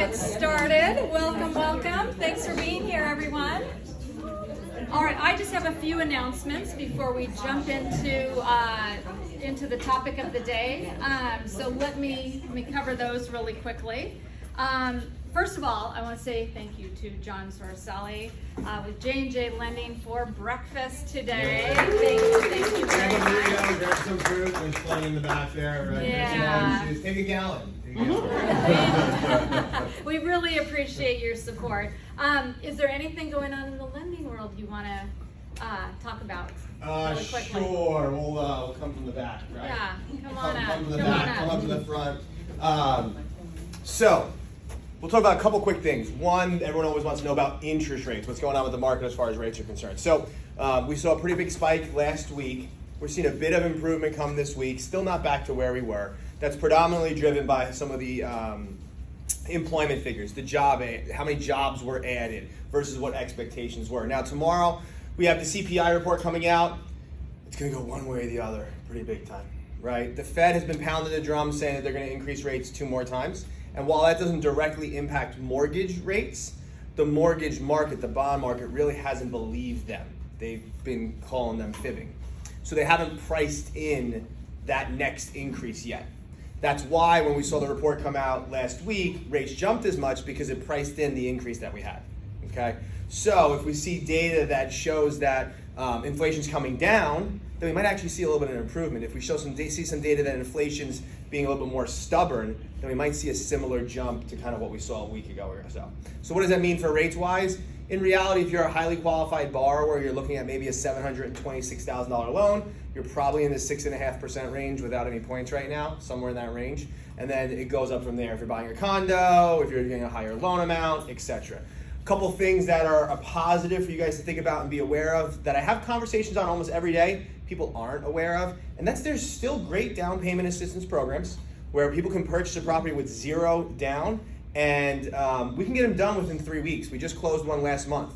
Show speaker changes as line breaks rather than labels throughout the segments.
get started. Welcome, welcome. Thanks for being here, everyone. All right, I just have a few announcements before we jump into the topic of the day. So let me cover those really quickly. First of all, I want to say thank you to John Sorcelli with J&J Lending for breakfast today. Thank you very much.
Grab some fruit. There's plenty in the back there. Right?
Yeah.
Take a gallon.
We really appreciate your support. Is there anything going on in the lending world you want to talk about really quickly?
Sure. We'll come from the back, right?
Yeah, come on up.
Come from the back, come up to the front. So, we'll talk about a couple quick things. One, everyone always wants to know about interest rates, what's going on with the market as far as rates are concerned. So, we saw a pretty big spike last week. We're seeing a bit of improvement come this week, still not back to where we were. That's predominantly driven by some of the employment figures, the job, how many jobs were added versus what expectations were. Now tomorrow we have the CPI report coming out. It's going to go one way or the other, pretty big time, right? The Fed has been pounding the drum saying that they're going to increase rates 2 more times. And while that doesn't directly impact mortgage rates, the mortgage market, the bond market, really hasn't believed them. They've been calling them fibbing. So they haven't priced in that next increase yet. That's why when we saw the report come out last week, rates jumped as much because it priced in the increase that we had, okay? So if we see data that shows that inflation's coming down, then we might actually see a little bit of an improvement. If we see some data that inflation's being a little bit more stubborn, then we might see a similar jump to kind of what we saw a week ago or so. So what does that mean for rates-wise? In reality, if you're a highly qualified borrower, you're looking at maybe a $726,000 loan, you're probably in the 6.5% range without any points right now, somewhere in that range. And then it goes up from there if you're buying a condo, if you're getting a higher loan amount, etc. A couple things that are a positive for you guys to think about and be aware of that I have conversations on almost every day, people aren't aware of, and that's there's still great down payment assistance programs where people can purchase a property with 0 down, and we can get them done within 3 weeks. We just closed one last month.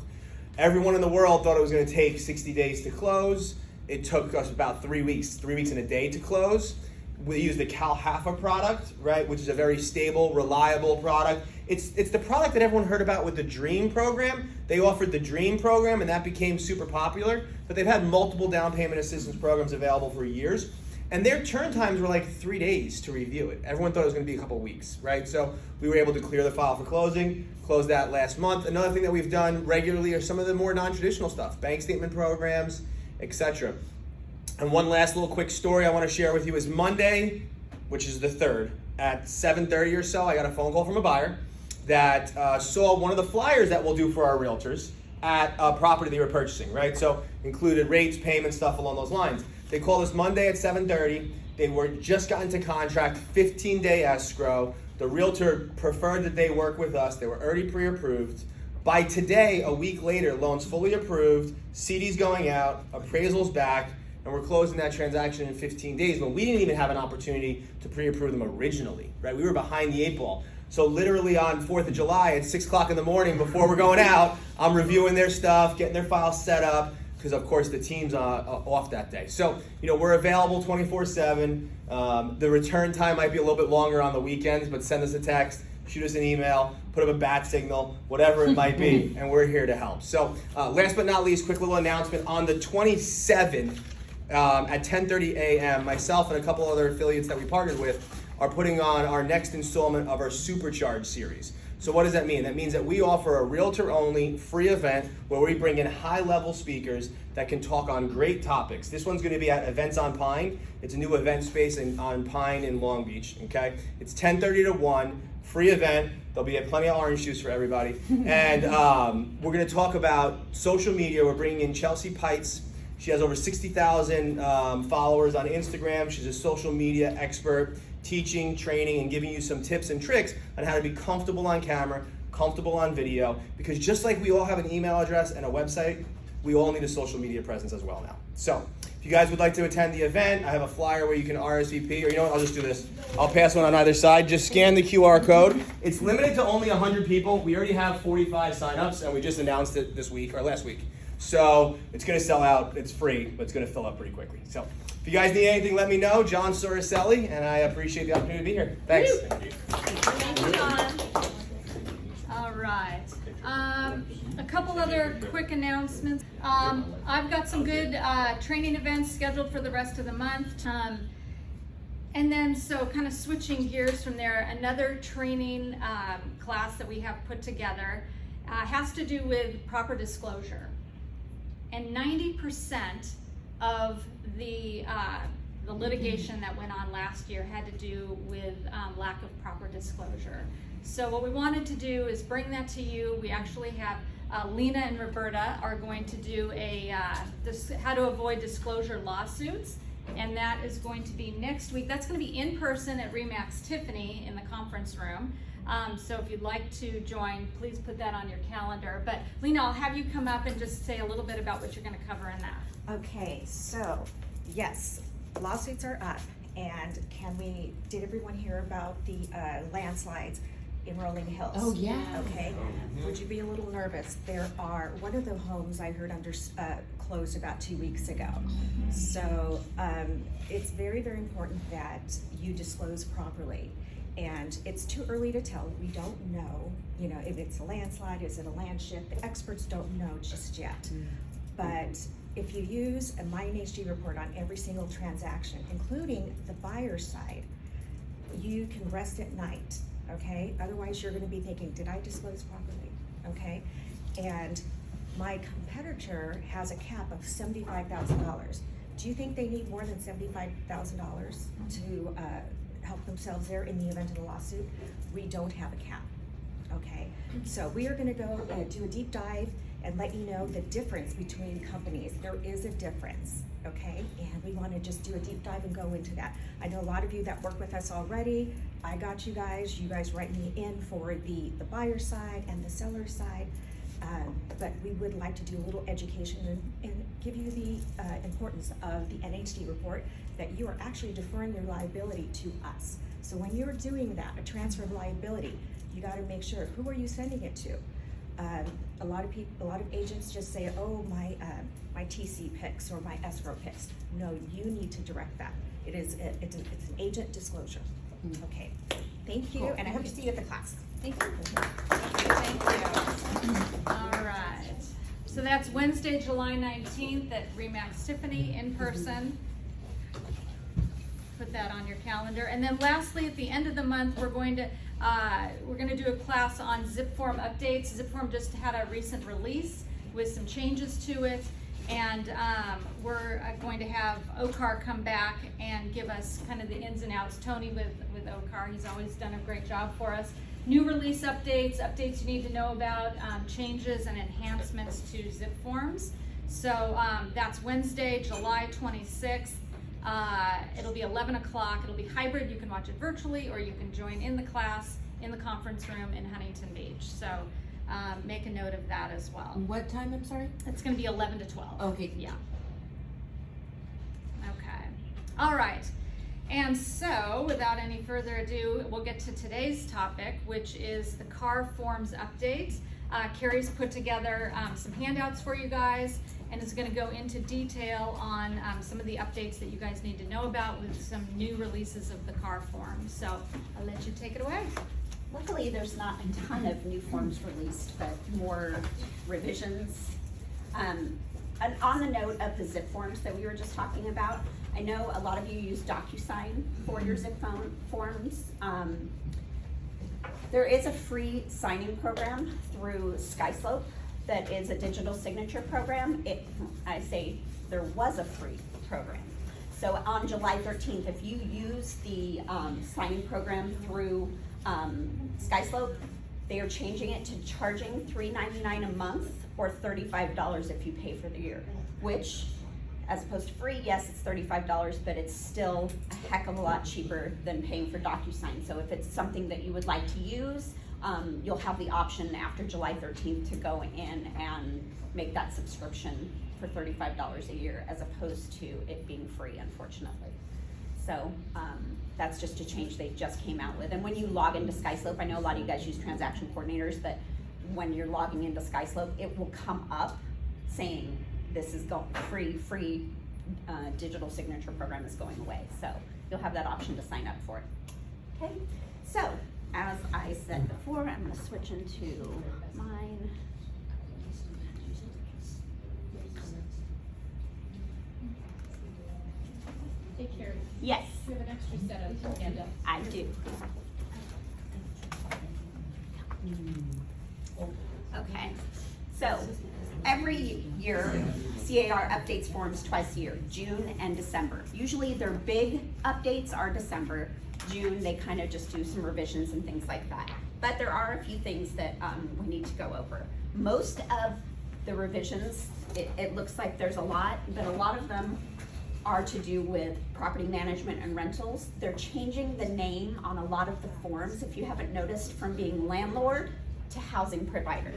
Everyone in the world thought it was going to take 60 days to close. It took us about 3 weeks, 3 weeks and a day to close. We use the CalHFA product, right, which is a very stable, reliable product. It's the product that everyone heard about with the DREAM program. They offered the DREAM program, and that became super popular. But they've had multiple down payment assistance programs available for years. And their turn times were like 3 days to review it. Everyone thought it was going to be a couple weeks, right? So we were able to clear the file for closing, close that last month. Another thing that we've done regularly are some of the more non-traditional stuff, bank statement programs, etc. And one last little quick story I want to share with you is Monday, which is the 3rd, at 7:30 or so, I got a phone call from a buyer that saw one of the flyers that we'll do for our realtors at a property they were purchasing, right? So included rates, payments, stuff along those lines. They called us Monday at 7:30. They were just got into contract, 15-day escrow. The realtor preferred that they work with us. They were already pre-approved. By today, a week later, loan's fully approved, CD's going out, appraisal's back, and we're closing that transaction in 15 days. But we didn't even have an opportunity to pre-approve them originally, right? We were behind the 8 ball. So literally on 4th of July at 6 o'clock in the morning before we're going out, I'm reviewing their stuff, getting their files set up, because of course the team's off that day. So, we're available 24/7. The return time might be a little bit longer on the weekends, but send us a text, shoot us an email, put up a bat signal, whatever it might be, and we're here to help. So last but not least, quick little announcement. On the 27th at 10:30 a.m., myself and a couple other affiliates that we partnered with are putting on our next installment of our Supercharge series. So what does that mean? That means that we offer a realtor-only free event where we bring in high-level speakers that can talk on great topics. This one's going to be at Events on Pine. It's a new event space on Pine in Long Beach, okay? It's 10:30 to 1, free event. There'll be plenty of orange juice for everybody. And we're going to talk about social media. We're bringing in Chelsea Pites. She has over 60,000 followers on Instagram. She's a social media expert, teaching, training, and giving you some tips and tricks on how to be comfortable on camera, comfortable on video, because just like we all have an email address and a website, we all need a social media presence as well now. So if you guys would like to attend the event, I have a flyer where you can RSVP, or you know what, I'll just do this. I'll pass one on either side. Just scan the QR code. It's limited to only 100 people. We already have 45 signups, and we just announced it this week, or last week. So it's going to sell out. It's free, but it's going to fill up pretty quickly. So if you guys need anything, let me know. John Sorcelli, and I appreciate the opportunity to be here. Thanks.
Thank you, John. couple other quick announcements. I've got some good training events scheduled for the rest of the month. And then, so kind of switching gears from there, another training class that we have put together has to do with proper disclosure. And 90% of the litigation that went on last year had to do with lack of proper disclosure. So what we wanted to do is bring that to you. We actually have Lena and Roberta are going to do a how to avoid disclosure lawsuits, and that is going to be next week. That's going to be in person at RE/MAX Tiffany in the conference room. So if you'd like to join, please put that on your calendar. But Lena, I'll have you come up and just say a little bit about what you're going to cover in that.
Okay, so yes, lawsuits are up, and did everyone hear about the landslides in Rolling Hills?
Oh, yeah.
Okay, would you be a little nervous? One of the homes I heard closed about 2 weeks ago. So it's very, very important that you disclose properly. And it's too early to tell. We don't know, if it's a landslide, is it a land shift? The experts don't know just yet. But if you use a MyNHG report on every single transaction, including the buyer's side, you can rest at night, okay? Otherwise, you're gonna be thinking, did I disclose properly, okay? And my competitor has a cap of $75,000. Do you think they need more than $75,000 to help themselves there in the event of a lawsuit? We don't have a cap, okay? So we are gonna go do a deep dive and let you know the difference between companies. There is a difference, okay? And we wanna just do a deep dive and go into that. I know a lot of you that work with us already. I got you guys write me in for the buyer side and the seller side. But we would like to do a little education and give you the importance of the NHD report, that you are actually deferring your liability to us. So when you're doing that, a transfer of liability, you gotta make sure, who are you sending it to? A lot of agents just say, oh, my TC picks or my escrow picks. No, you need to direct that. It's an agent disclosure. Okay, thank you, and I hope to see you at the class.
Thank you. Thank you. All right. So that's Wednesday, July 19th at RE/MAX Tiffany in person. Put that on your calendar. And then lastly, at the end of the month, we're going to do a class on zip form updates. Zip form just had a recent release with some changes to it. And we're going to have C.A.R come back and give us kind of the ins and outs. Tony with C.A.R, he's always done a great job for us. New release updates you need to know about, changes and enhancements to zip forms. So that's Wednesday, July 26th. It'll be 11 o'clock. It'll be hybrid. You can watch it virtually, or you can join in the class in the conference room in Huntington Beach. So make a note of that as well.
What time, I'm sorry?
It's going to be 11 to 12.
Okay.
Yeah. Okay. All right. And so, without any further ado, we'll get to today's topic, which is the C.A.R forms update. Carrie's put together some handouts for you guys, and is going to go into detail on some of the updates that you guys need to know about with some new releases of the C.A.R forms. So, I'll let you take it away.
Luckily, there's not a ton of new forms released, but more revisions. And on the note of the zip forms that we were just talking about, I know a lot of you use DocuSign for your zip forms. There is a free signing program through SkySlope that is a digital signature program. I say there was a free program. So on July 13th, if you use the signing program through SkySlope, they are changing it to charging $3.99 a month or $35 if you pay for the year, which, as opposed to free, yes, it's $35, but it's still a heck of a lot cheaper than paying for DocuSign. So if it's something that you would like to use, you'll have the option after July 13th to go in and make that subscription for $35 a year, as opposed to it being free, unfortunately. So that's just a change they just came out with. And when you log into SkySlope, I know a lot of you guys use transaction coordinators, but when you're logging into SkySlope, it will come up saying this is free digital signature program is going away. So you'll have that option to sign up for it. Okay, so as I said before, I'm gonna switch into mine. Yes,
We have an extra set of handouts.
I do. Okay, so every year, C.A.R. updates forms twice a year, June and December. Usually their big updates are December. June, they kind of just do some revisions and things like that. But there are a few things that we need to go over. Most of the revisions, it looks like there's a lot, but a lot of them are to do with property management and rentals. They're changing the name on a lot of the forms, if you haven't noticed, from being landlord to housing provider.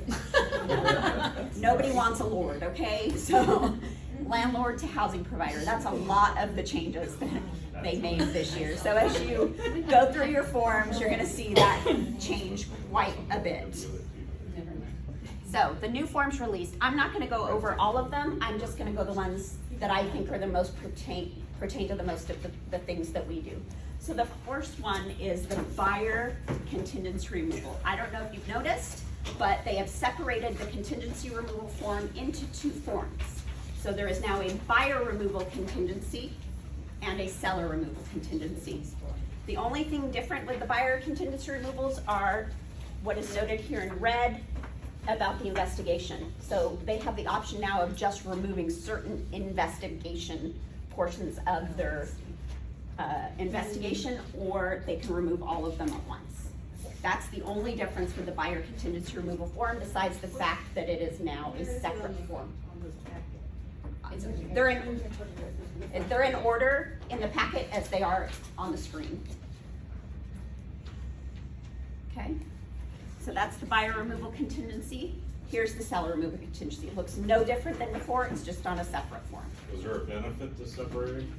Nobody wants a lord, okay? So landlord to housing provider, that's a lot of the changes that they made this year. So as you go through your forms, you're gonna see that change quite a bit. So the new forms released, I'm not gonna go over all of them, I'm just gonna go the ones that I think are the most pertain to the most of the things that we do. So the first one is the buyer contingency removal. I don't know if you've noticed, but they have separated the contingency removal form into two forms. So there is now a buyer removal contingency and a seller removal contingency. The only thing different with the buyer contingency removals are what is noted here in red about the investigation. So they have the option now of just removing certain investigation portions of their investigation, or they can remove all of them at once. That's the only difference with the buyer contingency removal form, besides the fact that it is now a separate form. They're in order in the packet as they are on the screen. Okay, so that's the buyer removal contingency. Here's the seller removal contingency. It looks no different than before, it's just on a separate form.
Is there a benefit to separating?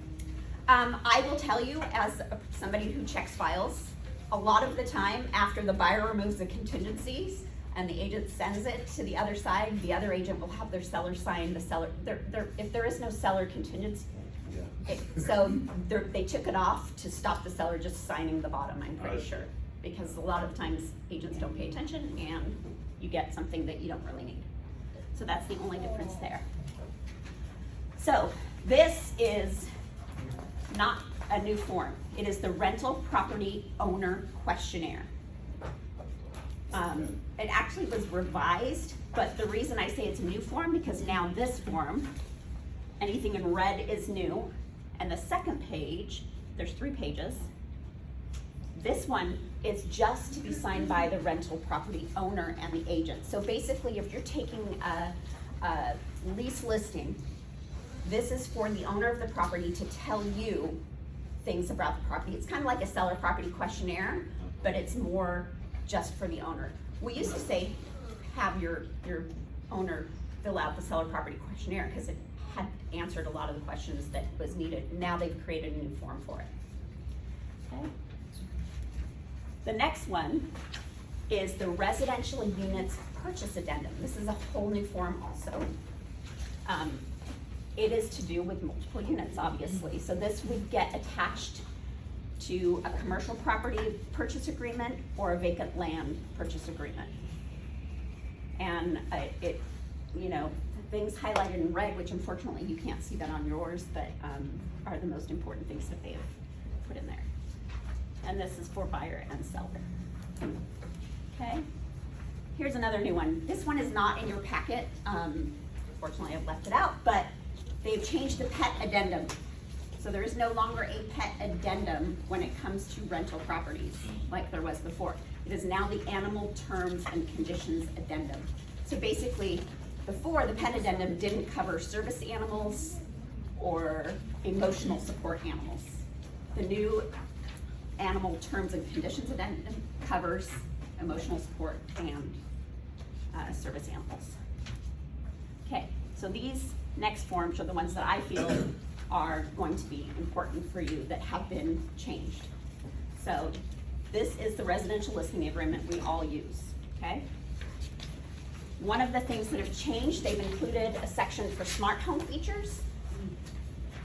I will tell you, as somebody who checks files, a lot of the time after the buyer removes the contingencies and the agent sends it to the other side, the other agent will have their seller sign the seller. If there is no seller contingency, they took it off to stop the seller just signing the bottom, I'm pretty sure. Because a lot of times agents don't pay attention and you get something that you don't really need. So that's the only difference there. So this is not a new form. It is the rental property owner questionnaire. It actually was revised, but the reason I say it's a new form, because now this form, anything in red is new, and the second page, there's 3 pages. This one is just to be signed by the rental property owner and the agent. So basically, if you're taking a lease listing, this is for the owner of the property to tell you things about the property. It's kind of like a seller property questionnaire, but it's more just for the owner. We used to say, have your owner fill out the seller property questionnaire because it had answered a lot of the questions that was needed. Now they've created a new form for it. Okay. The next one is the residential units purchase addendum. This is a whole new form also. It is to do with multiple units, obviously. So this would get attached to a commercial property purchase agreement or a vacant land purchase agreement. And things highlighted in red, which unfortunately you can't see that on yours, but are the most important things that they have put in there. And this is for buyer and seller. Okay, here's another new one. This one is not in your packet. Fortunately, I've left it out, but they've changed the pet addendum. So there is no longer a pet addendum when it comes to rental properties like there was before. It is now the animal terms and conditions addendum. So basically, before, the pet addendum didn't cover service animals or emotional support animals. The new animal terms and conditions addendum covers emotional support and service animals. Okay, so these next forms are the ones that I feel are going to be important for you that have been changed. So this is the residential listing agreement we all use, okay? One of the things that have changed, they've included a section for smart home features.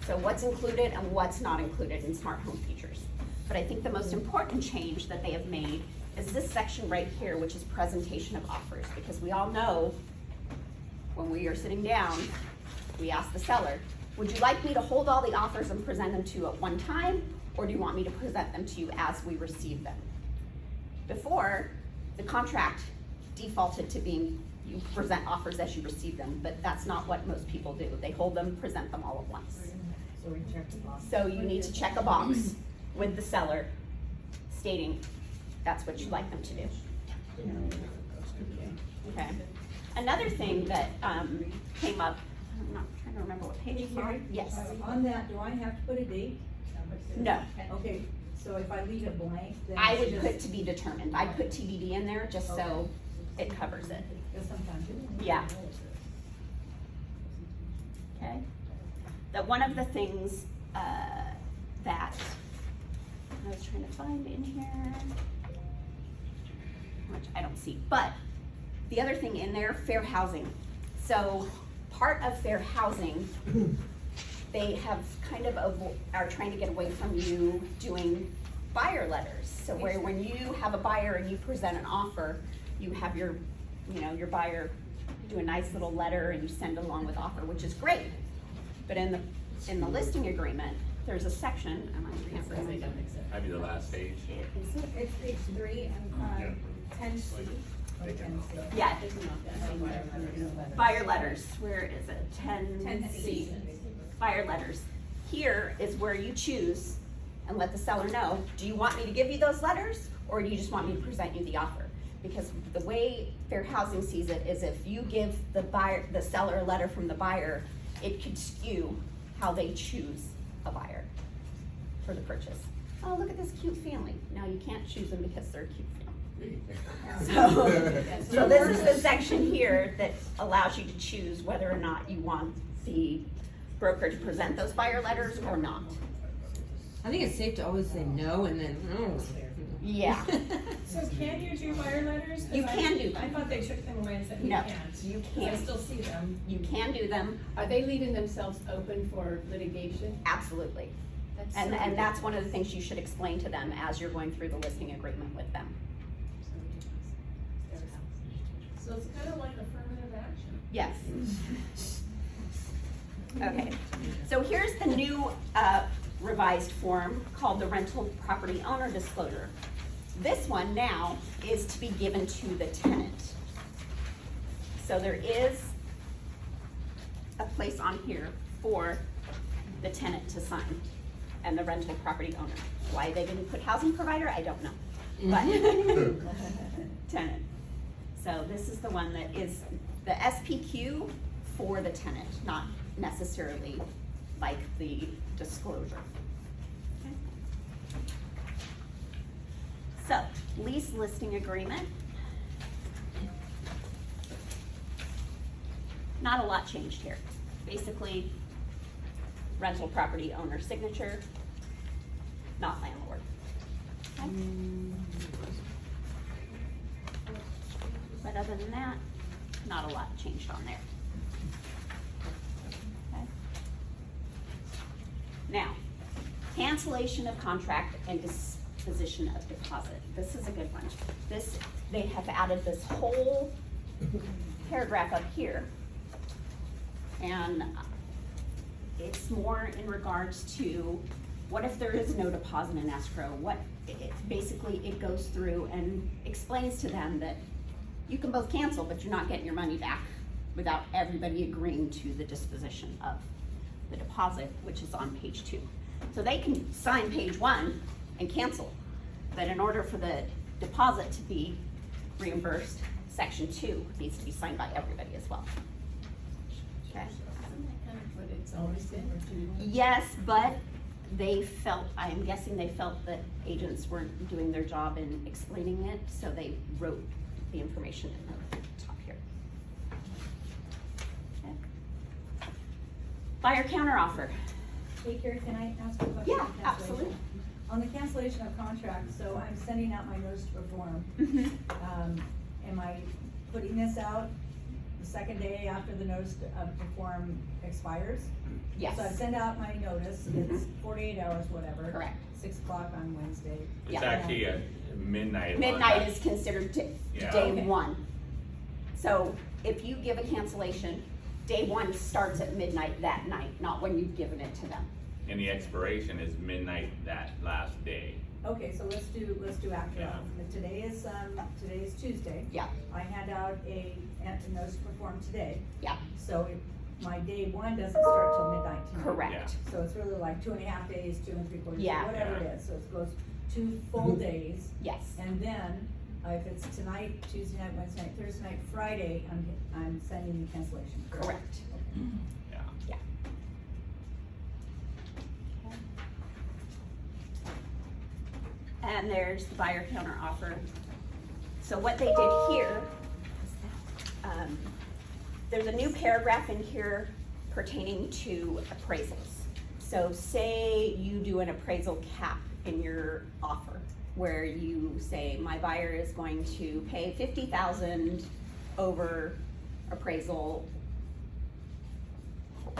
So what's included and what's not included in smart home features. But I think the most important change that they have made is this section right here, which is presentation of offers, because we all know when we are sitting down, we ask the seller, would you like me to hold all the offers and present them to you at one time, or do you want me to present them to you as we receive them? Before, the contract defaulted to being you present offers as you receive them, but that's not what most people do. They hold them, present them all at once. So you need to check a box with the seller stating that's what you'd like them to do. Okay. Another thing that came up, I'm not trying to remember what page it's on. Yes.
On that, do I have to put a date?
No.
Okay, so if I leave it blank, then
I
it's
would
just-
put to be determined. I'd put TBD in there just so it covers it.
Because sometimes you-
Yeah. Okay. That one of the things that I was trying to find in here, which I don't see, but the other thing in there, fair housing. So part of fair housing, they have kind of are trying to get away from you doing buyer letters. So where when you have a buyer and you present an offer, you have your, your buyer do a nice little letter and you send along with offer, which is great. But in the listing agreement, there's a section, and I can't remember.
Maybe the last page.
Is it?
It's page 3 and 10C.
Yeah. Buyer letters, where is it? 10C. Buyer letters. Here is where you choose and let the seller know, do you want me to give you those letters, or do you just want me to present you the offer? Because the way Fair Housing sees it is if you give the seller a letter from the buyer, it could skew how they choose a buyer for the purchase. Oh, look at this cute family. No, you can't choose them because they're a cute family. So this is the section here that allows you to choose whether or not you want the broker to present those buyer letters or not.
I think it's safe to always say no and then,
Yeah.
So can you do buyer letters? 'Cause
You can do
I
them.
thought they took them away and said you
No,
can't.
you
'Cause I
can't.
still see them.
You can do them,
Are they leaving themselves open for litigation?
absolutely.
That's
And,
so
and that's one of the things you should explain to them as you're going through the listing agreement with them.
So it's kind of like affirmative action.
Yes. Okay, so here's the new revised form called the rental property owner disclosure. This one now is to be given to the tenant. So there is a place on here for the tenant to sign and the rental property owner. Why they didn't put housing provider, I don't know, but tenant. So this is the one that is the SPQ for the tenant, not necessarily like the disclosure. Okay. So, lease listing agreement. Not a lot changed here. Basically, rental property owner signature, not landlord. Okay. But other than that, not a lot changed on there. Okay. Now, cancellation of contract and disposition of deposit. This is a good one. They have added this whole paragraph up here. And it's more in regards to what if there is no deposit in escrow? Basically, it goes through and explains to them that you can both cancel, but you're not getting your money back without everybody agreeing to the disposition of the deposit, which is on page 2. So they can sign page 1 and cancel, but in order for the deposit to be reimbursed, section 2 needs to be signed by everybody as well. Okay.
Isn't that kind of what it's always been?
Yes, but I'm guessing they felt that agents weren't doing their job in explaining it, so they wrote the information in the top here. Okay. Buyer counter offer.
Hey, Carrie, can I ask a question?
Yeah,
on cancellation?
absolutely.
On the cancellation of contract, so I'm sending out my notice to perform. Am I putting this out the second day after the notice to perform expires?
Yes.
So I send out my notice, it's 48 hours, whatever.
Correct.
6 o'clock on Wednesday.
It's
Yeah.
actually at midnight. on
Midnight
that.
is considered
Yeah.
day
Okay.
1. So if you give a cancellation Day one starts at midnight that night, not when you've given it to them.
And the expiration is midnight that last day.
Okay, so let's do after
Yeah.
hours. But today is Tuesday.
Yeah,
I hand out a notice to perform today,
yeah,
so my day one doesn't start till midnight tonight.
correct.
So it's really like 2.5 days, 2 3/4 days,
Yeah.
whatever it
Yeah.
is, so it goes 2 full days.
Yes,
And then, if it's tonight, Tuesday night, Wednesday night, Thursday night, Friday, I'm sending the cancellation.
correct.
Yeah.
Yeah. And there's the buyer counter offer. So what they did here, there's a new paragraph in here pertaining to appraisals. So say you do an appraisal cap in your offer, where you say, my buyer is going to pay $50,000 over appraisal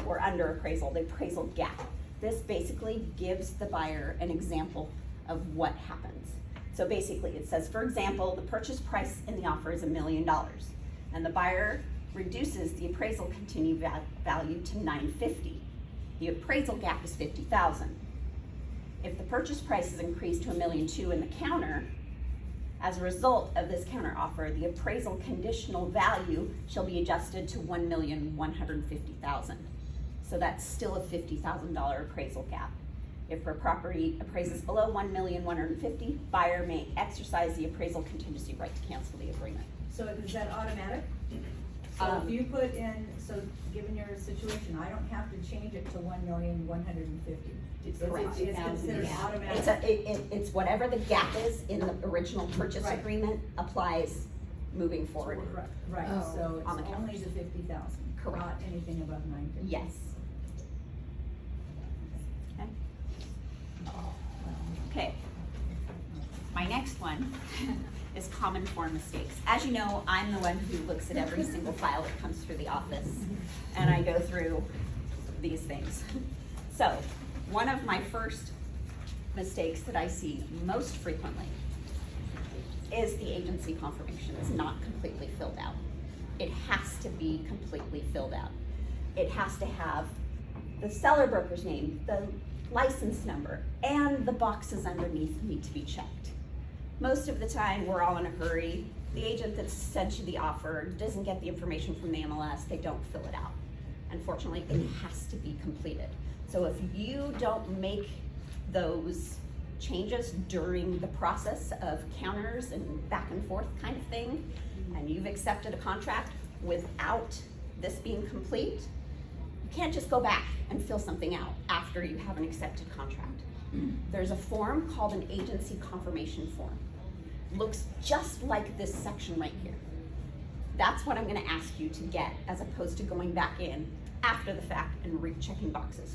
or under appraisal, the appraisal gap. This basically gives the buyer an example of what happens. So basically it says, for example, the purchase price in the offer is $1 million, and the buyer reduces the appraisal continued value to $950,000. The appraisal gap is $50,000. If the purchase price is increased to $1.2 million in the counter, as a result of this counter offer, the appraisal conditional value shall be adjusted to $1,150,000. So that's still a $50,000 appraisal gap. If a property appraises below $1,150,000, buyer may exercise the appraisal contingency right to cancel the agreement.
So is that automatic? So if you put in, so given your situation, I don't have to change it to 1,150,000. It's
Correct.
considered
It's
automatic.
it's whatever the gap is in the original purchase
Right.
agreement applies moving forward.
Right,
Oh,
so
on the
it's only
counters.
the 50,000,
Correct.
not anything above 950.
Yes. Okay. Okay. My next one is common form mistakes. As you know, I'm the one who looks at every single file that comes through the office, and I go through these things. So, one of my first mistakes that I see most frequently is the agency confirmation is not completely filled out. It has to be completely filled out. It has to have the seller broker's name, the license number, and the boxes underneath need to be checked. Most of the time, we're all in a hurry. The agent that sent you the offer doesn't get the information from the MLS, they don't fill it out. Unfortunately, it has to be completed. So if you don't make those changes during the process of counters and back and forth kind of thing, and you've accepted a contract without this being complete, you can't just go back and fill something out after you have an accepted contract. There's a form called an agency confirmation form. Looks just like this section right here. That's what I'm gonna ask you to get, as opposed to going back in after the fact and rechecking boxes.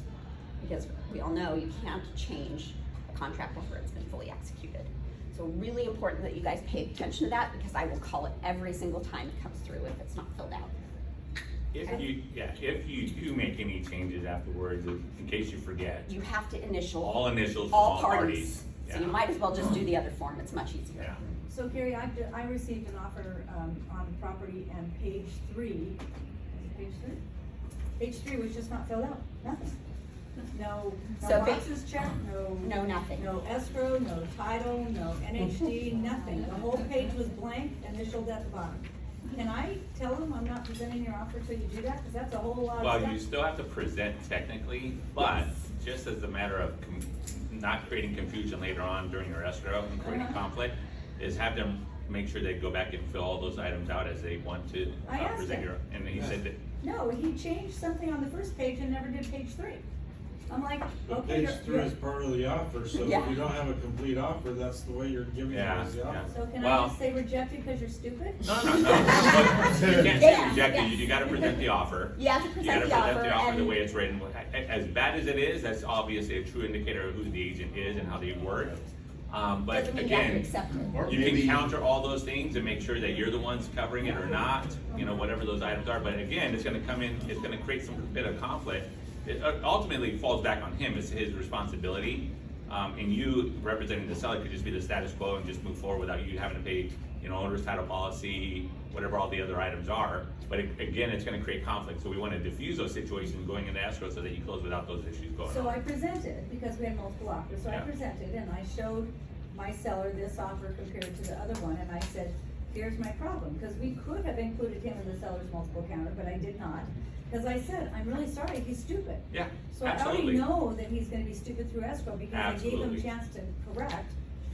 Because we all know you can't change a contract after it's been fully executed. So really important that you guys pay attention to that, because I will call it every single time it comes through if it's not filled out.
If you do make any changes afterwards, in case you forget,
You have to initial
all initials from
all parties. So
Yeah.
you might as well just do the other form, it's much easier.
Yeah.
So Gary, I received an offer on property, and page 3, is it page 3? Page 3 was just not filled out, nothing. No
So
boxes checked,
No, nothing.
no escrow, no title, no NHD, nothing. The whole page was blank, initialed at the bottom. Can I tell them I'm not presenting your offer till you do that? Because that's a whole lot of
Well,
stuff.
you still have to present technically, but just as a matter of not creating confusion later on during your escrow and creating conflict, is have them make sure they go back and fill all those items out as they want to
I asked
present
him.
your, and he said that,
No, he changed something on the first page and never did page 3. I'm like,
But
okay,
page 3 is part of the offer, so
Yeah.
if you don't have a complete offer, that's the way you're giving it as the
Yeah,
offer.
So can
Well-
I just say rejected because you're stupid?
no. You can't say
Yeah,
rejected,
yes.
you gotta present the offer.
You have to
You
present
gotta
the
present the offer the
and
way it's written. As bad as it is, that's obviously a true indicator of who the agent is and how they work. But
doesn't mean you have to
again,
accept it.
Or
you
maybe-
can counter all those things and make sure that you're the ones covering it or not, whatever those items are. But again, it's gonna come in, it's gonna create some bit of conflict. It ultimately falls back on him, it's his responsibility. And you representing the seller could just be the status quo and just move forward without you having to pay, owner's title policy, whatever all the other items are. But again, it's gonna create conflict, so we wanna diffuse those situations going into escrow so that you close without those issues going on.
So I presented, because we had multiple offers, so I
Yeah.
presented and I showed my seller this offer compared to the other one, and I said, here's my problem, because we could have included him in the seller's multiple counter, but I did not. Because I said, I'm really sorry, he's stupid.
Yeah,
So I already
absolutely.
know that he's gonna be stupid through escrow, because I gave him
Absolutely.
a chance to correct.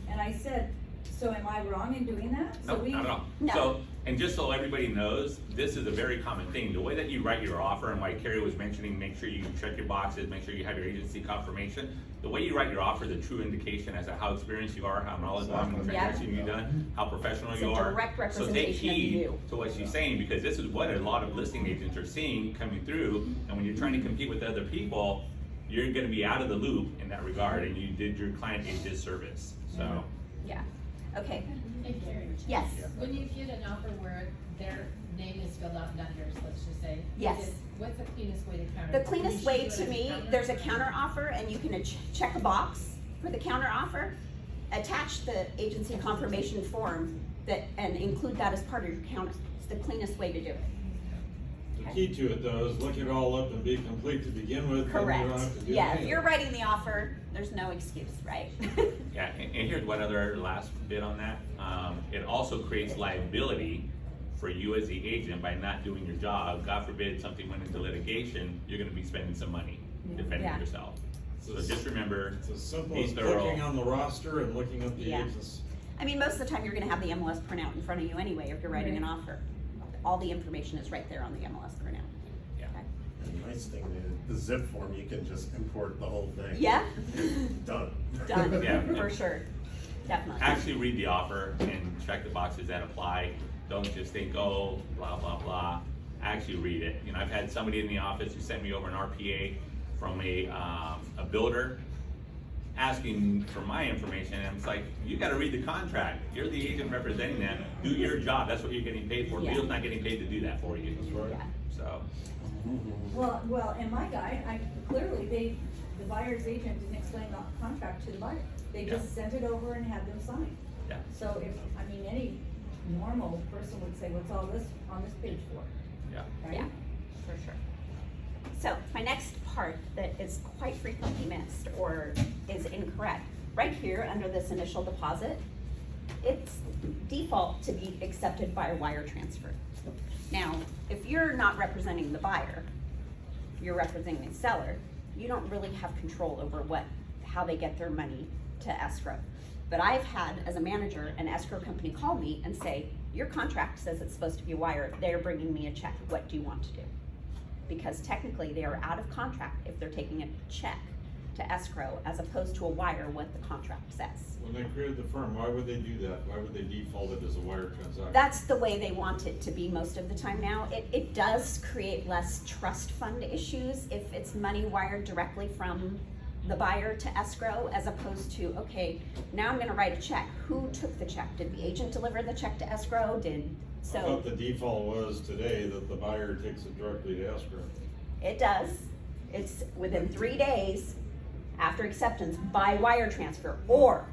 And I said, so am I wrong in doing that? So
No,
we-
not at all.
No.
So, and just so everybody knows, this is a very common thing. The way that you write your offer, and why Carrie was mentioning, make sure you check your boxes, make sure you have your agency confirmation. The way you write your offer is a true indication as to how experienced you are, how knowledgeable in the
Yeah.
transaction you've done, how professional
It's
you
a
are.
direct
So take
representation of
heed
you.
to what she's saying, because this is what a lot of listing agents are seeing coming through. And when you're trying to compete with other people, you're gonna be out of the loop in that regard, and you did your client a disservice, so.
Yeah, okay,
Hey, Gary.
yes.
When you get an offer where their name is filled out, not yours, let's just say.
Yes.
What's the cleanest way to counter?
The
it?
cleanest
You
way
should do
to
it as
me,
counter?
there's a counter offer and you can check a box for the counter offer, attach the agency confirmation form and include that as part of your counter. It's the cleanest way to do it.
The key to it though is look it all up and be complete to begin with, then you
Correct.
don't have to do
Yeah,
anything.
if you're writing the offer, there's no excuse, right?
Yeah, and here's one other last bit on that. It also creates liability for you as the agent by not doing your job. God forbid something went into litigation, you're gonna be spending some money defending
Yeah.
yourself. So just remember,
It's as simple
be
as
thorough.
clicking on the roster and looking at the
Yeah.
agents.
I mean, most of the time you're gonna have the MLS printout in front of you anyway if you're writing an offer. All the information is right there on the MLS printout.
Yeah.
Okay.
And the nice thing is, the zip form, you can just import the whole thing.
Yeah,
Done.
done,
Yeah.
for sure, definitely.
actually read the offer and check the boxes that apply. Don't just think, oh, blah, blah, blah. Actually read it. You know, I've had somebody in the office who sent me over an RPA from a builder asking for my information, and it's like, you gotta read the contract. You're the agent representing them. Do your job. That's what you're getting paid for.
Yeah.
Bill's not getting paid to do that for you.
That's right.
Yeah.
So,
Well, and my guy, clearly the buyer's agent didn't explain the contract to the buyer. They just sent it over and had them sign.
yeah.
So if, I mean, any normal person would say, what's all this on this page for,
Yeah.
right?
Yeah, for sure. So my next part that is quite frequently missed or is incorrect, right here under this initial deposit, it's default to be accepted by a wire transfer. Now, if you're not representing the buyer, you're representing the seller, you don't really have control over how they get their money to escrow. But I've had, as a manager, an escrow company call me and say, your contract says it's supposed to be a wire, they're bringing me a check, what do you want to do? Because technically they are out of contract if they're taking a check to escrow as opposed to a wire, what the contract says.
When they created the firm, why would they do that? Why would they default it as a wire transaction?
That's the way they want it to be most of the time now. It does create less trust fund issues if it's money wired directly from the buyer to escrow as opposed to, okay, now I'm gonna write a check. Who took the check? Did the agent deliver the check to escrow?
I thought the default was today that the buyer takes it directly to escrow.
It does. It's within 3 days after acceptance by wire transfer, or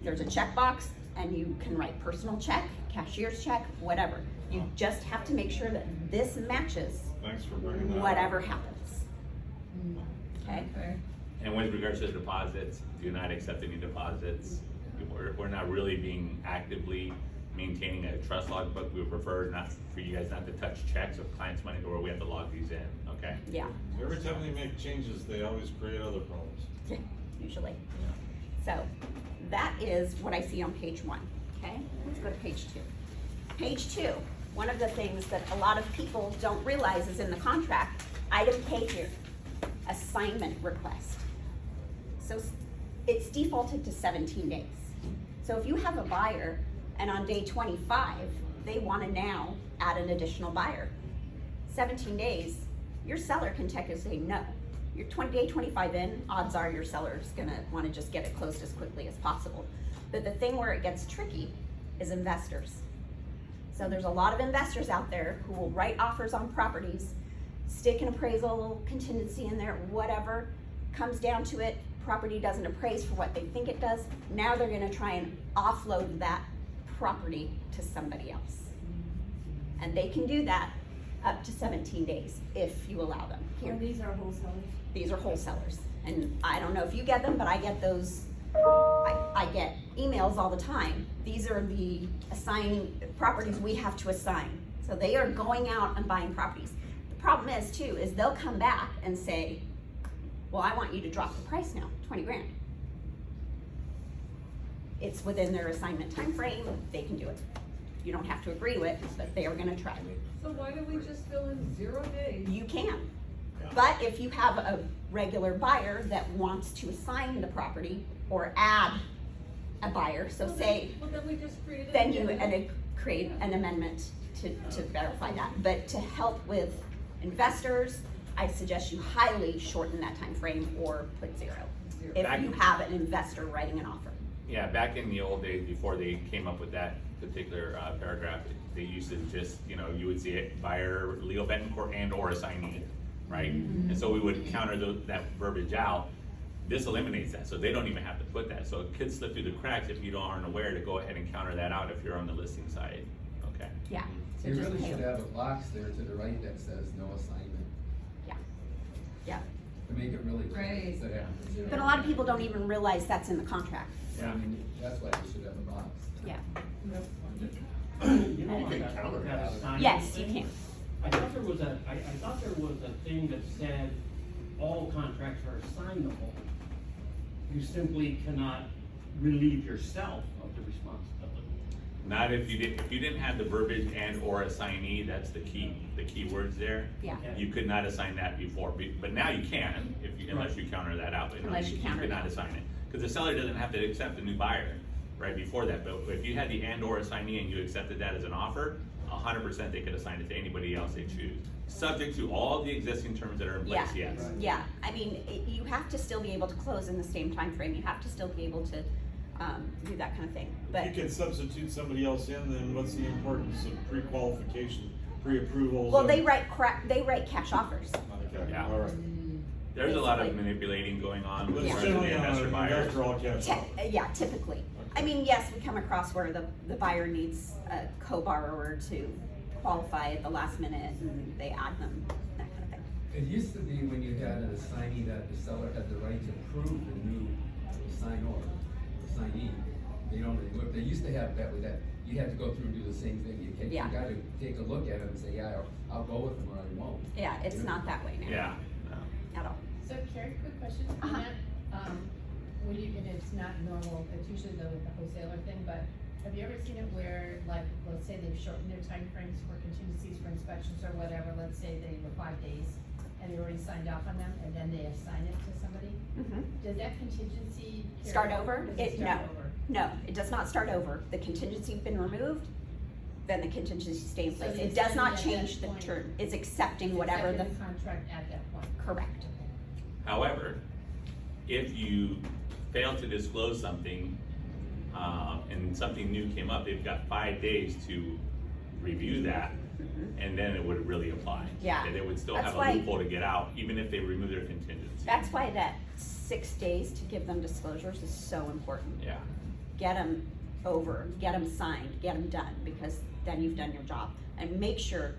there's a checkbox and you can write personal check, cashier's check, whatever. You just have to make sure that this matches
Thanks for bringing that up.
whatever happens. Okay?
And with regards to the deposits, do not accept any deposits. We're not really being actively maintaining a trust log book. We prefer not for you guys not to touch checks of clients' money to where we have to log these in, okay?
Yeah,
Every time they make changes, they always create other problems.
usually. So that is what I see on page 1, okay? Let's go to page 2. Page 2, one of the things that a lot of people don't realize is in the contract, item K here, assignment request. So it's defaulted to 17 days. So if you have a buyer and on day 25, they want to now add an additional buyer, 17 days, your seller can technically say no. You're day 25 in, odds are your seller's gonna want to just get it closed as quickly as possible. But the thing where it gets tricky is investors. So there's a lot of investors out there who will write offers on properties, stick an appraisal contingency in there, whatever, comes down to it, property doesn't appraise for what they think it does. Now they're gonna try and offload that property to somebody else. And they can do that up to 17 days if you allow them here.
And these are wholesalers.
These are wholesalers. And I don't know if you get them, but I get those, I get emails all the time. These are the assigning properties we have to assign. So they are going out and buying properties. The problem is too, is they'll come back and say, well, I want you to drop the price now, 20 grand. It's within their assignment time frame. They can do it. You don't have to agree to it, but they are gonna try.
So why don't we just fill in 0 days?
You can. But if you have a regular buyer that wants to assign the property or add a buyer, so say,
Well, then we just create it.
then you create an amendment to verify that. But to help with investors, I suggest you highly shorten that time frame or put 0. If you have an investor writing an offer.
Yeah, back in the old days, before they came up with that particular paragraph, they used to just, you would see it, buyer, Leo Betancourt and or assignee, right? And so we would counter that verbiage out. This eliminates that, so they don't even have to put that. So it could slip through the cracks if you aren't aware to go ahead and counter that out if you're on the listing side, okay?
Yeah. So
You
just
really
pay
should
them.
have a box there to the right that says no assignment,
Yeah.
to make it really clear.
Right.
Instead of-
But a lot of people don't even realize that's in the contract.
I mean, that's why we should have a box.
Yeah.
You can counter that.
Yes, you can.
I thought there was a thing that said all contracts are assignable. You simply cannot relieve yourself of the responsibility.
Not if you didn't have the verbiage and or assignee, that's the key words there.
Yeah.
You could not assign that before, but now you can, unless you counter that out, but no,
Unless you counter
could
it
not
out.
assign it. Because the seller doesn't have to accept a new buyer, right, before that, but if you had the and or assignee and you accepted that as an offer, 100% they could assign it to anybody else they choose. Subject to all the existing terms that are in place,
Yeah.
yes.
Yeah, I mean, you have to still be able to close in the same time frame. You have to still be able to do that kind of thing,
If
but.
you can substitute somebody else in, then what's the importance of pre-qualification, pre-approvals?
Well,
of-
they write cash offers.
Okay,
Yeah.
all right.
There's a lot of
Basically.
manipulating going on
But
with
it's
regards to
generally
the
on
investor
an
buyers.
investor all cash out.
Yeah, typically. I mean, yes, we come across where the buyer needs a co-borrower to qualify at the last minute and they add them, that kind of thing.
It used to be when you had an assignee that the seller had the right to approve the new assignee. They don't really look, they used to have that with that, you had to go through and do the same thing. You
Yeah.
gotta take a look at it and say, yeah, I'll go with them or I won't.
Yeah, it's not that way now.
Yeah, no.
At all.
So Carrie, quick question
Uh-huh.
on that. When you, and it's not normal, it's usually the with the wholesaler thing, but have you ever seen it where, like, let's say they've shortened their time frames for contingencies for inspections or whatever, let's say they were 5 days and they already signed off on them and then they assign it to somebody?
Mhm.
Does that contingency carry
Start over?
Does it start over?
No, it does not start over. The contingency has been removed, then the contingency stays in
So
place.
the
It does not
assignee at
change
that
the
point-
term. It's accepting whatever the,
Accepting the contract at that point.
correct.
However, if you fail to disclose something, and something new came up, they've got 5 days to review that, and then it would really apply.
Yeah.
And they would still
That's
have a
why-
loophole to get out, even if they remove their contingency.
That's why that 6 days to give them disclosures is so important.
Yeah,
Get them over, get them signed, get them done, because then you've done your job. And make sure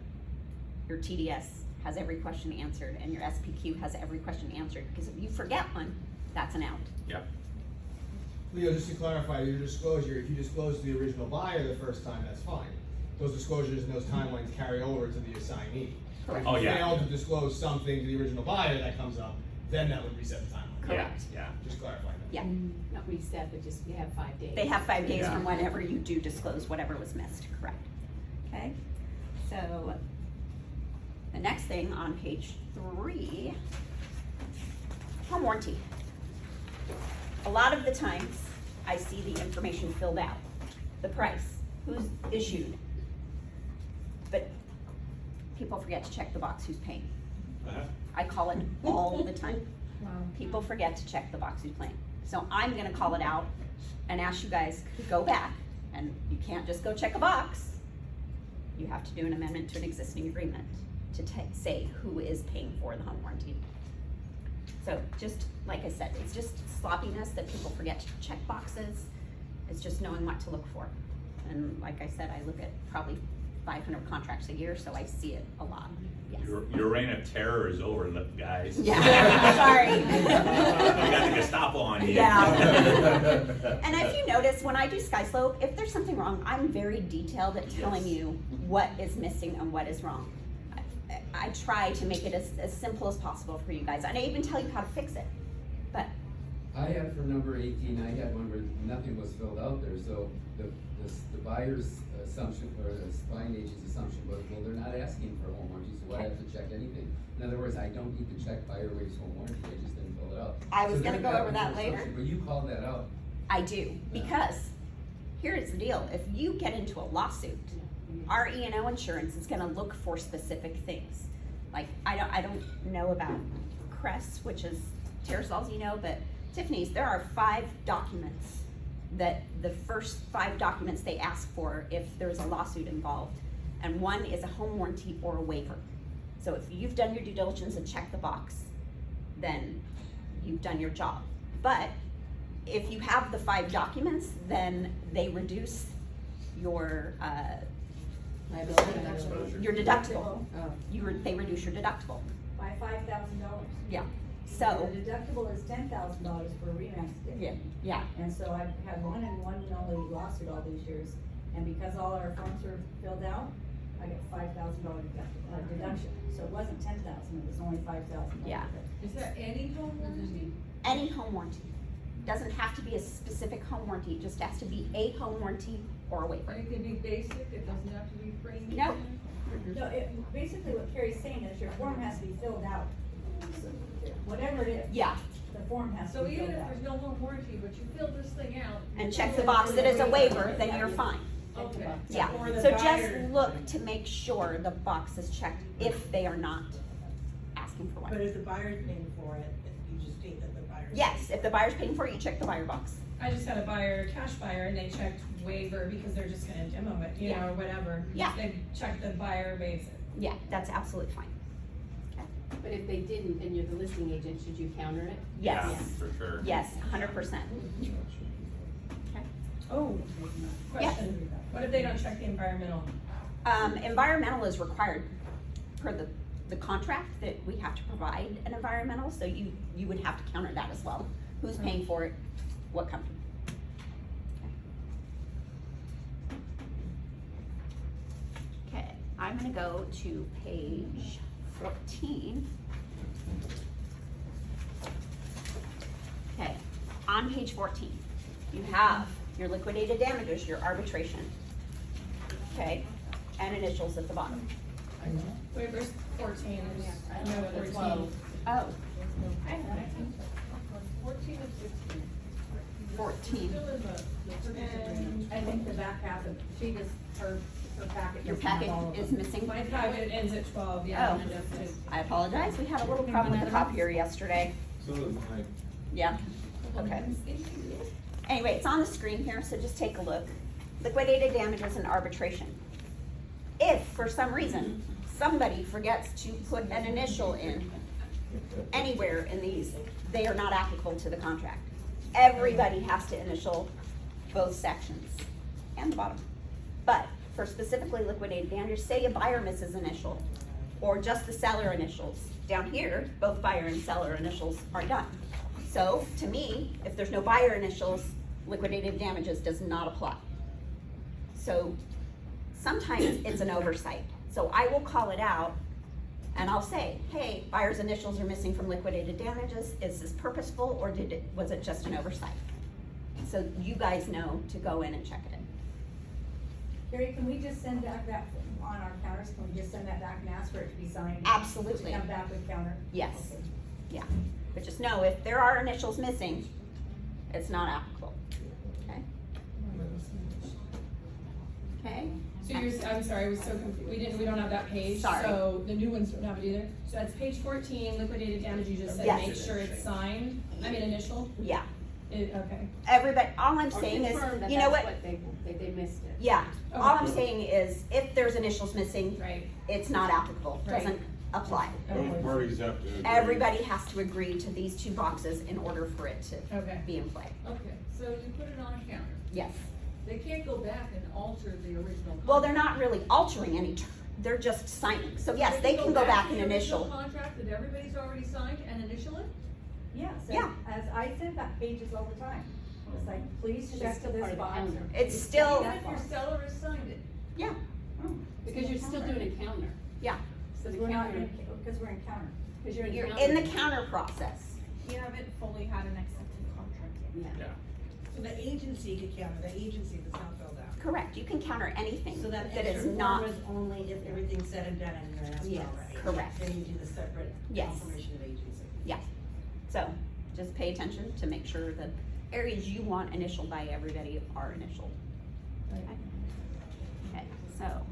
your TDS has every question answered and your SPQ has every question answered, because if you forget one, that's an out.
yep.
Leo, just to clarify your disclosure, if you disclose to the original buyer the first time, that's fine. Those disclosures and those timelines carry over to the assignee.
Correct.
If
Oh,
you
yeah.
fail to disclose something to the original buyer that comes up, then that would reset the timeline.
Correct.
Yeah,
Just clarifying that.
Yeah,
Not reset, but just you have 5 days.
they have 5 days
Yeah.
from whenever you do disclose whatever was missed, correct? Okay, so the next thing on page 3, home warranty. A lot of the times, I see the information filled out, the price, who's issued. But people forget to check the box who's paying.
Uh-huh.
I call it all the time.
Wow.
People forget to check the box who's paying. So I'm gonna call it out and ask you guys to go back, and you can't just go check a box. You have to do an amendment to an existing agreement to say who is paying for the home warranty. So just, like I said, it's just sloppiness that people forget to check boxes. It's just knowing what to look for. And like I said, I look at probably 500 contracts a year, so I see it a lot, yes.
Your reign of terror is over, guys.
Yeah, sorry.
You got the Gestapo on you.
Yeah. And if you notice, when I do SkySlope, if there's something wrong, I'm very detailed at telling you what is missing and what is wrong. I try to make it as simple as possible for you guys, and I even tell you how to fix it, but.
I had for number 18, I had one where nothing was filled out there, so the buyer's assumption, or the buying agent's assumption was, well, they're not asking for a home warranty, so why have to check anything? In other words, I don't need to check buyer waives home warranty, they just didn't fill it out.
I was
So
gonna go over that
was the
later.
assumption, But you called that out.
I do, because here's the deal, if you get into a lawsuit, our E&O insurance is gonna look for specific things. Like, I don't know about Crest, which is Terrasol's, but Tiffany's, there are 5 documents that the first 5 documents they ask for if there's a lawsuit involved. And one is a home warranty or a waiver. So if you've done your due diligence and checked the box, then you've done your job. But if you have the 5 documents, then they reduce your deductible.
Oh.
They reduce your deductible.
By $5,000.
Yeah. So.
The deductible is $10,000 for a remand stick.
Yeah.
And so I've had one and only lawsuit all these years, and because all our forms were filled out, I got $5,000 deduction. So it wasn't $10,000, it was only $5,000.
Yeah.
Is there any home warranty?
Any home warranty. Doesn't have to be a specific home warranty, it just has to be a home warranty or a waiver.
It can be basic, it doesn't have to be free.
No.
No, basically what Carrie's saying is your form has to be filled out. Whatever it is.
Yeah.
The form has to
So
be
even
filled
if
out.
there's no home warranty, but you fill this thing out.
And check the box that it's a waiver, then you're fine.
Okay.
Yeah,
Or the
so just
buyer-
look to make sure the box is checked if they are not asking for one.
But if the buyer's paying for it, you just state that the buyer's.
Yes, if the buyer's paying for it, you check the buyer box.
I just had a buyer, cash buyer, and they checked waiver because they're just gonna demo it,
Yeah.
or whatever.
Yeah.
They checked the buyer waives it.
Yeah, that's absolutely fine.
But if they didn't, then you're the listing agent, should you counter it?
Yes.
Yeah, for sure.
Yes, 100%.
Oh, question, what if they don't check the environmental?
Environmental is required per the contract that we have to provide an environmental, so you would have to counter that as well. Who's paying for it? What company? Okay, I'm gonna go to page 14. Okay, on page 14, you have your liquidated damages, your arbitration, okay, and initials at the bottom.
Wait, verse 14, I know what 14.
12.
Oh,
I have 19.
14 and 16.
14.
Still in the.
And I think the back half of, her packet.
Your
doesn't have
packet
all of
is
them.
missing?
My packet ends at 12, yeah.
Oh. I apologize, we had a little problem with the copier yesterday.
So does mine.
Yeah, okay. Anyway, it's on the screen here, so just take a look. Liquidated damages and arbitration. If, for some reason, somebody forgets to put an initial in anywhere in these, they are not applicable to the contract. Everybody has to initial both sections and the bottom. But for specifically liquidated damages, say a buyer misses initial, or just the seller initials. Down here, both buyer and seller initials are done. So, to me, if there's no buyer initials, liquidated damages does not apply. So, sometimes it's an oversight. So I will call it out and I'll say, hey, buyer's initials are missing from liquidated damages. Is this purposeful or was it just an oversight? So you guys know to go in and check it in.
Carrie, can we just send that back on our counters? Can we just send that back and ask for it to be signed?
Absolutely.
To come back with counter?
Yes.
Okay.
Yeah. But just know if there are initials missing, it's not applicable. Okay? Okay?
So I'm sorry, I was so confused, we don't have that page.
Sorry.
So the new ones don't have it either. So that's page 14, liquidated damage, you just said,
Yes.
make sure it's signed, initial.
Yeah.
Okay.
Everybody, all I'm
Or
saying is,
confirm that
you know
that's
what?
They missed it.
Yeah,
Oh.
all I'm saying is, if there's initials missing,
Right.
it's not applicable,
Right.
doesn't apply.
Both parties have to agree.
Everybody has to agree to these 2 boxes in order for it to
Okay.
be in play.
Okay, so you put it on a counter.
Yes,
They can't go back and alter the original contract.
Well, they're not really altering any, they're just signing. So yes, they can go back
to
and
the original
initial.
contract that everybody's already signed and initial it?
Yes,
Yeah.
as I send that pages all the time. It's like, please check this box.
It's still,
Even if your seller has signed it.
yeah,
Because you're still doing a counter.
yeah.
So the
We're not
counter,
because we're in counter.
because you're in
You're
counter.
in the counter process.
You haven't fully had an accepted contract yet.
Yeah.
Yeah.
So the agency could counter, the agency that's not filled out.
Correct, you can counter anything
So that
that is
extra
not,
form is only if everything's said and done and you're asked
Yes,
already.
correct.
Then you do the separate
Yes.
confirmation of agency.
yeah. So, just pay attention to make sure the areas you want initialed by everybody are initialed. Okay, okay, so.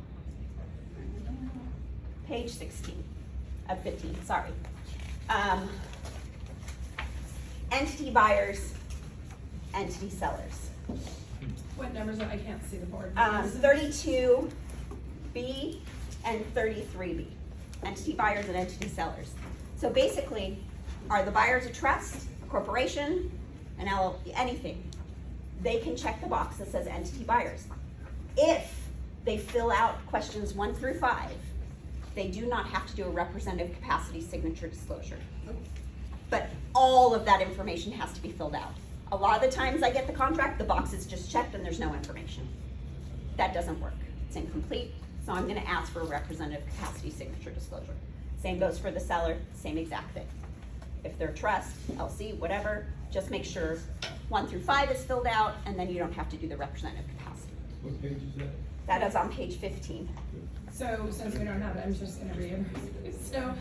Page 16, 15, sorry. Entity buyers, entity sellers.
What numbers are, I can't see the board.
32B and 33B, entity buyers and entity sellers. So basically, are the buyers a trust, a corporation, an LLC, anything? They can check the box that says entity buyers. If they fill out questions 1 through 5, they do not have to do a representative capacity signature disclosure. But all of that information has to be filled out. A lot of the times I get the contract, the box is just checked and there's no information. That doesn't work. It's incomplete, so I'm gonna ask for a representative capacity signature disclosure. Same goes for the seller, same exact thing. If they're trust, LC, whatever, just make sure 1 through 5 is filled out and then you don't have to do the representative capacity.
What page is that?
That is on page 15.
So since we don't have it, I'm just gonna read it. So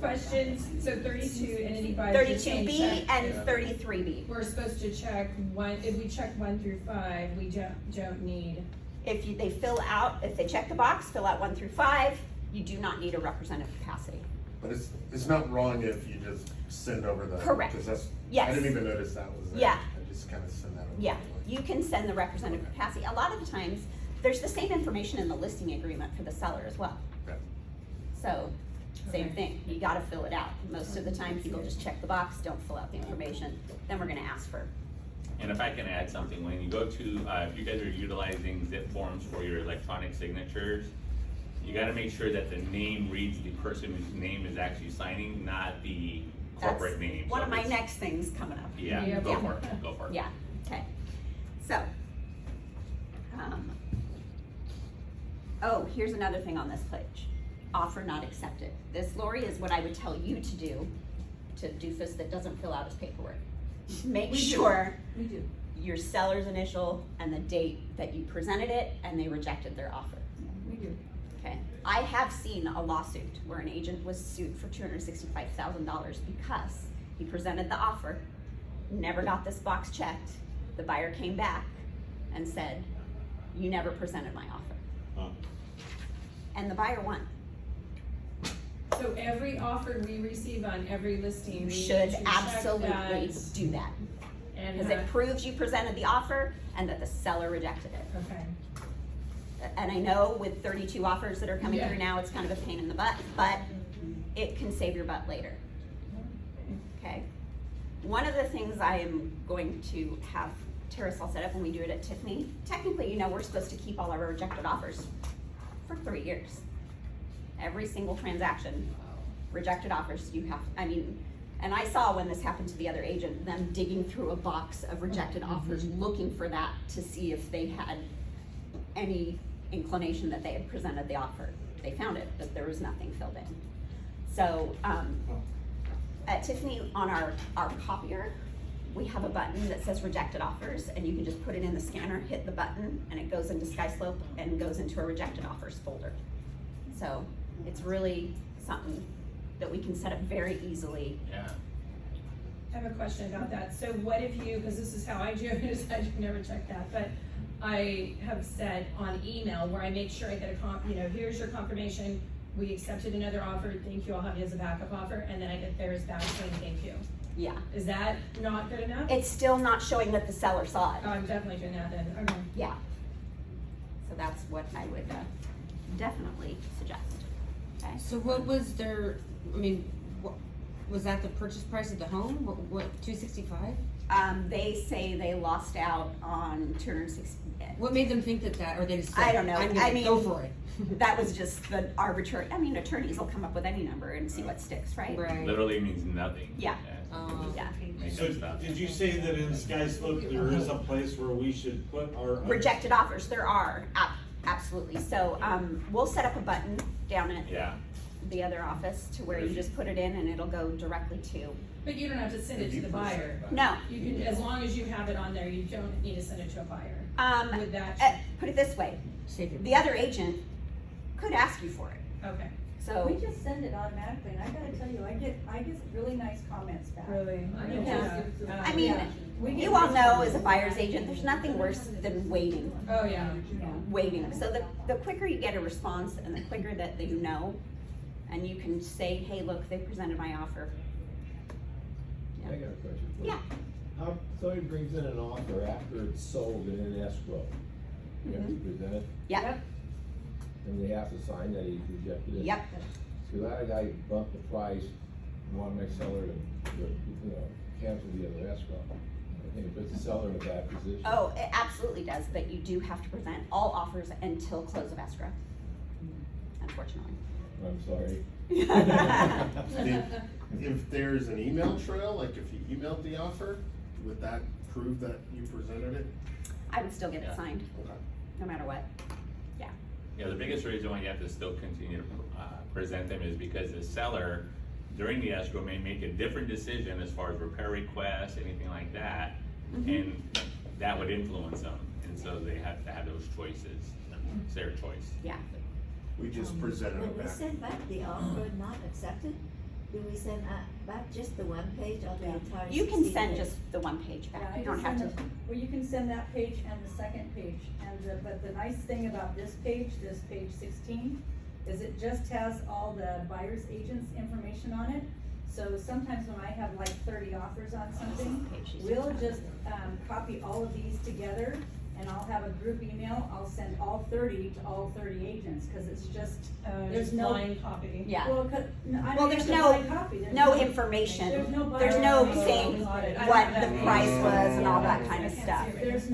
questions, so 32 entity buyers. you're saying
32B
check-
and 33B.
We're supposed to check one, if we check 1 through 5, we don't need.
If they fill out, if they check the box, fill out 1 through 5, you do not need a representative capacity.
But it's not wrong if you just send over the.
Correct.
'Cause that's,
Yes.
I didn't even notice that was there.
Yeah.
I just kind of send that over.
Yeah, you can send the representative capacity. A lot of the times, there's the same information in the listing agreement for the seller as well.
Okay.
So, same
Okay.
thing, you gotta fill it out. Most of the time, people just check the box, don't fill out the information, then we're gonna ask for.
And if I can add something, when you go to, if you guys are utilizing zip forms for your electronic signatures, you gotta make sure that the name reads the person whose name is actually signing, not the corporate
That's
name.
one
So
of my
it's-
next things coming up.
Yeah,
Yeah.
go for it, go for it.
Yeah, okay, so. Oh, here's another thing on this page, offer not accepted. This, Lori, is what I would tell you to do to doofus that doesn't fill out his paperwork. Make sure
We do.
your seller's initial and the date that you presented it and they rejected their offer.
We do.
Okay, I have seen a lawsuit where an agent was sued for $265,000 because he presented the offer, never got this box checked. The buyer came back and said, "You never presented my offer." And the buyer won.
So every offer we receive on every listing,
You
we
should
check
absolutely
that
do that.
and
Because it proves you presented the offer and that the seller rejected it.
okay.
And I know with 32 offers that are coming
Yeah.
through now, it's kind of a pain in the butt, but it can save your butt later. Okay? One of the things I am going to have Terasol set up when we do it at Tiffany, technically, we're supposed to keep all our rejected offers for 3 years. Every single transaction, rejected offers, and I saw when this happened to the other agent, them digging through a box of rejected offers, looking for that to see if they had any inclination that they had presented the offer. They found it, but there was nothing filled in. So, at Tiffany, on our copier, we have a button that says rejected offers, and you can just put it in the scanner, hit the button, and it goes into SkySlope and goes into a rejected offers folder. So, it's really something that we can set up very easily.
Yeah.
I have a question about that. So what if you, because this is how I do it, is I never check that, but I have said on email where I make sure I get here's your confirmation, we accepted another offer, thank you, I'll have you as a backup offer, and then I get theirs back saying thank you.
Yeah.
Is that not good enough?
It's still not showing that the seller saw it.
Oh, I'm definitely doing that then, okay.
Yeah. So that's what I would definitely suggest. Okay?
So what was their, what, was that the purchase price of the home? What, 265?
They say they lost out on 260.
What made them think that, or they just said,
I don't know.
I'm
I
gonna
mean,
go for it?
That was just the arbitrary, I mean, attorneys will come up with any number and see what sticks, right?
Right.
Literally means nothing.
Yeah.
Yeah.
Yeah.
Make
So
up stuff.
did you say that in Sky Slope there is a place where we should put our?
Rejected offers, there are, absolutely. So, we'll set up a button down at
Yeah.
the other office to where you just put it in and it'll go directly to.
But you don't have to send it to the buyer.
No.
You can, as long as you have it on there, you don't need to send it to a buyer. Would that,
Put it this way,
Save your-
the other agent could ask you for it.
okay.
So,
We just send it automatically, and I gotta tell you, I get really nice comments back.
Really?
Yeah.
Yeah.
I mean,
We get
you all
nice
know
comments.
as a buyer's agent, there's nothing worse than waiting.
Oh, yeah.
Waiting. So the quicker you get a response and the quicker that you know, and you can say, hey, look, they presented my offer.
I got a question. for you.
Yeah.
How, somebody brings in an offer after it's sold and in escrow, you have to present it,
Yep.
and they have to sign that he's rejected it?
Yep.
So that guy bumped the price, and wanted my seller to, cancel the other escrow. I think it puts the seller in a bad position.
Oh, it absolutely does, but you do have to present all offers until close of escrow. Unfortunately.
I'm sorry.
If there's an email trail, like if you emailed the offer, would that prove that you presented it?
I would still get it
Yeah.
signed,
Okay.
no matter what. Yeah.
Yeah, the biggest reason why you have to still continue to present them is because the seller during the escrow may make a different decision as far as repair requests, anything like that, and that would influence them, and so they have to have those choices. It's their choice.
Yeah.
We just presented
When
it
we
back.
send back the offer not accepted, do we send back just the one page or the entire?
You can
16
send
page?
just the one page
Yeah,
back.
I
You don't
just
have
send
to.
Well, you can send that page and the second page, but the nice thing about this page 16, is it just has all the buyer's agent's information on it. So sometimes when I have like 30 offers on something, we'll just, copy all of these together, and I'll have a group email, I'll send all 30 to all 30 agents, cause it's just, there's no.
Blind copy.
Yeah.
Well, I
Well,
don't
there's
have to
no,
blind copy. There's
no information.
There's no buyer.
There's no
information.
saying
I don't
what
have
the
that
price
page.
was and all that kind of
I can't
stuff.
see it.
There's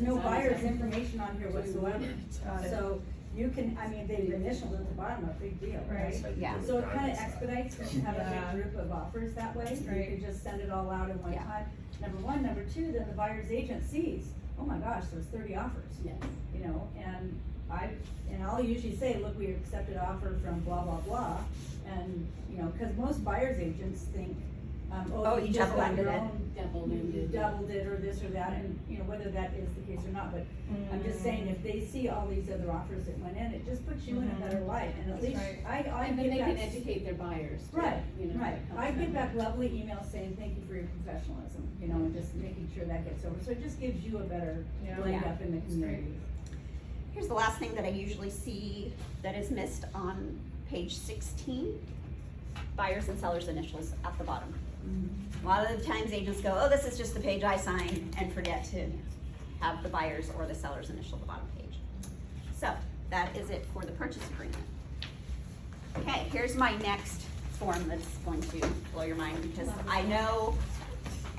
no buyer's information on here whatsoever.
Got it.
So you can, I mean, they've initialed at the bottom, a big deal, right?
Yeah.
So it kinda expedites when you have
Yeah.
a big group of offers that way, you
Right.
can just send it all out at one
Yeah.
time. Number one, number two, then the buyer's agent sees, oh my gosh, there's 30 offers.
Yes.
You know, and I'll usually say, look, we accepted offer from blah, blah, blah. And, you know, cause most buyer's agents think,
Oh, you
just got
double-ended
your
it.
own you doubled it or this or that, and, you know, whether that is the case or not, but I'm just saying, if they see all these other offers that went in, it just puts you in a better light, and at least, I
And then they
get
can
back.
educate their buyers. too,
Right,
you know,
right,
help
I
them.
get back lovely emails saying, thank you for your professionalism, you know, and just making sure that gets over, so it just gives you a better leg
Yeah.
up in the community.
Here's the last thing that I usually see that is missed on page 16, buyers and sellers initials at the bottom. A lot of the times agents go, oh, this is just the page I sign, and forget to have the buyers or the seller's initial at the bottom page. So that is it for the purchase agreement. Okay, here's my next form that's going to blow your mind, because I know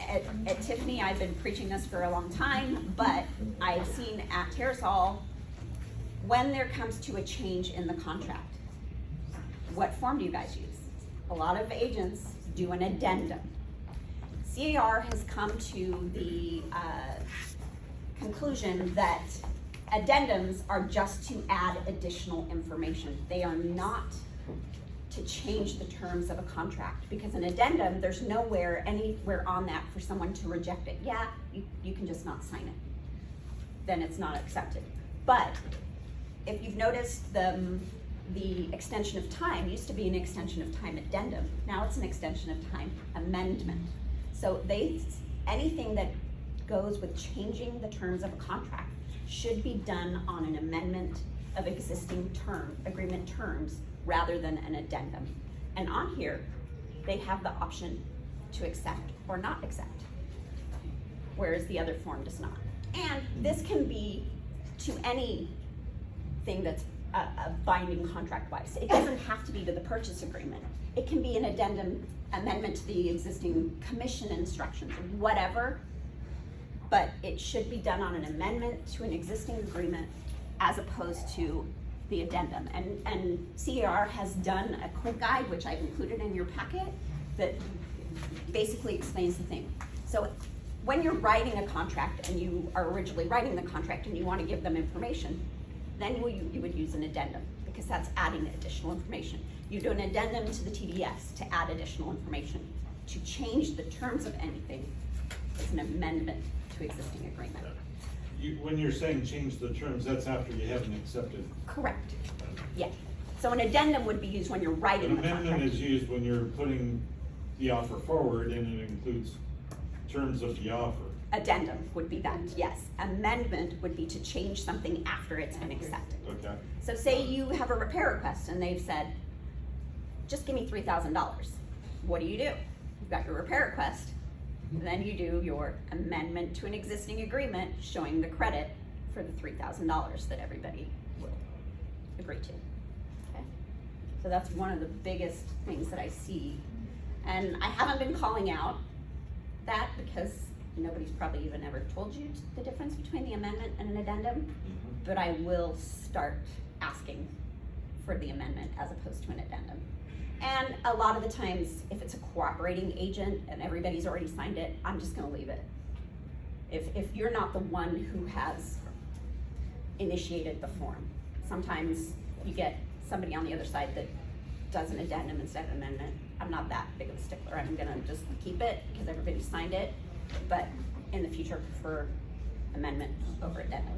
at Tiffany, I've been preaching this for a long time, but I've seen at Terrace Hall, when there comes to a change in the contract, what form do you guys use? A lot of agents do an addendum. C.A.R. has come to the conclusion that addendums are just to add additional information. They are not to change the terms of a contract, because an addendum, there's nowhere, anywhere on that for someone to reject it. Yeah, you can just not sign it. Then it's not accepted. But if you've noticed the extension of time used to be an extension of time addendum. Now it's an extension of time amendment. So anything that goes with changing the terms of a contract should be done on an amendment of existing agreement terms rather than an addendum. And on here, they have the option to accept or not accept, whereas the other form does not. And this can be to anything that's a binding contract wise. It doesn't have to be to the purchase agreement. It can be an addendum, amendment to the existing commission instructions, whatever. But it should be done on an amendment to an existing agreement as opposed to the addendum. And C.A.R. has done a quick guide, which I've included in your packet, that basically explains the thing. So when you're writing a contract and you are originally writing the contract and you want to give them information, then you would use an addendum because that's adding additional information. You do an addendum to the TDS to add additional information. To change the terms of anything is an amendment to existing agreement.
When you're saying change the terms, that's after you haven't accepted.
Correct. Yeah. So an addendum would be used when you're writing
An
the contract.
amendment is used when you're putting the offer forward and it includes terms of the offer.
Addendum would be that, yes. Amendment would be to change something after it's been accepted.
Okay.
So say you have a repair request and they've said, just give me $3,000. What do? You've got your repair request, then you do your amendment to an existing agreement showing the credit for the $3,000 that everybody will agree to. Okay? So that's one of the biggest things that I see. And I haven't been calling out that because nobody's probably even ever told you the difference between the amendment and an addendum, but I will start asking for the amendment as opposed to an addendum. And a lot of the times, if it's a cooperating agent and everybody's already signed it, I'm just gonna leave it. If you're not the one who has initiated the form, sometimes you get somebody on the other side that does an addendum instead of amendment. I'm not that big of a stickler. I'm gonna just keep it because everybody signed it, but in the future, prefer amendment over addendum.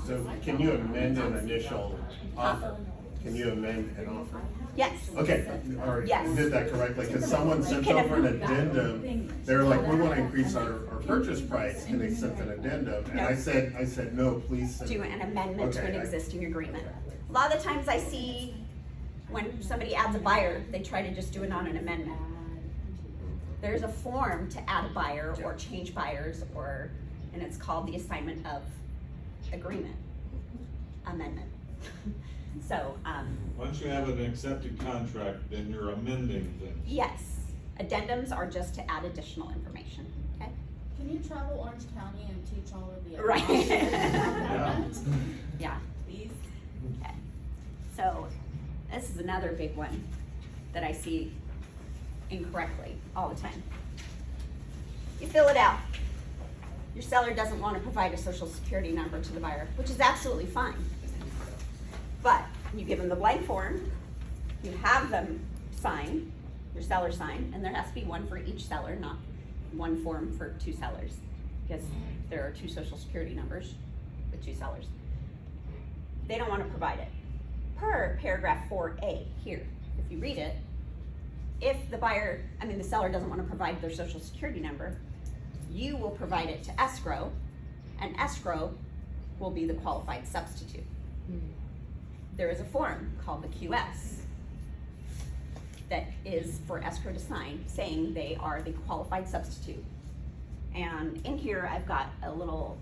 So can you amend an initial offer? Can you amend an offer?
Yes.
Okay, all right,
Yes.
you did that correctly, because someone
You
sent
can
over an addendum, they were like, we wanna increase our purchase price, and they sent an addendum, and
No.
I said, no, please send.
Do an amendment to an
Okay,
existing agreement. A lot of the times I see when somebody adds a buyer, they try to just do it on an amendment. There's a form to add a buyer or change buyers and it's called the assignment of agreement amendment. So,
Once you have an accepted contract, then you're amending things.
yes, addendums are just to add additional information, okay?
Can you travel Orange County and teach all of the?
Right.
Yeah.
Yeah.
Please.
Okay. So, this is another big one that I see incorrectly all the time. You fill it out. Your seller doesn't want to provide a social security number to the buyer, which is absolutely fine. But you give them the blank form, you have them sign, your seller sign, and there has to be one for each seller, not one form for two sellers, because there are two social security numbers with two sellers. They don't want to provide it. Per paragraph 4A here, if you read it, if the seller doesn't want to provide their social security number, you will provide it to escrow, and escrow will be the qualified substitute. There is a form called the QS that is for escrow to sign, saying they are the qualified substitute. And in here, I've got a little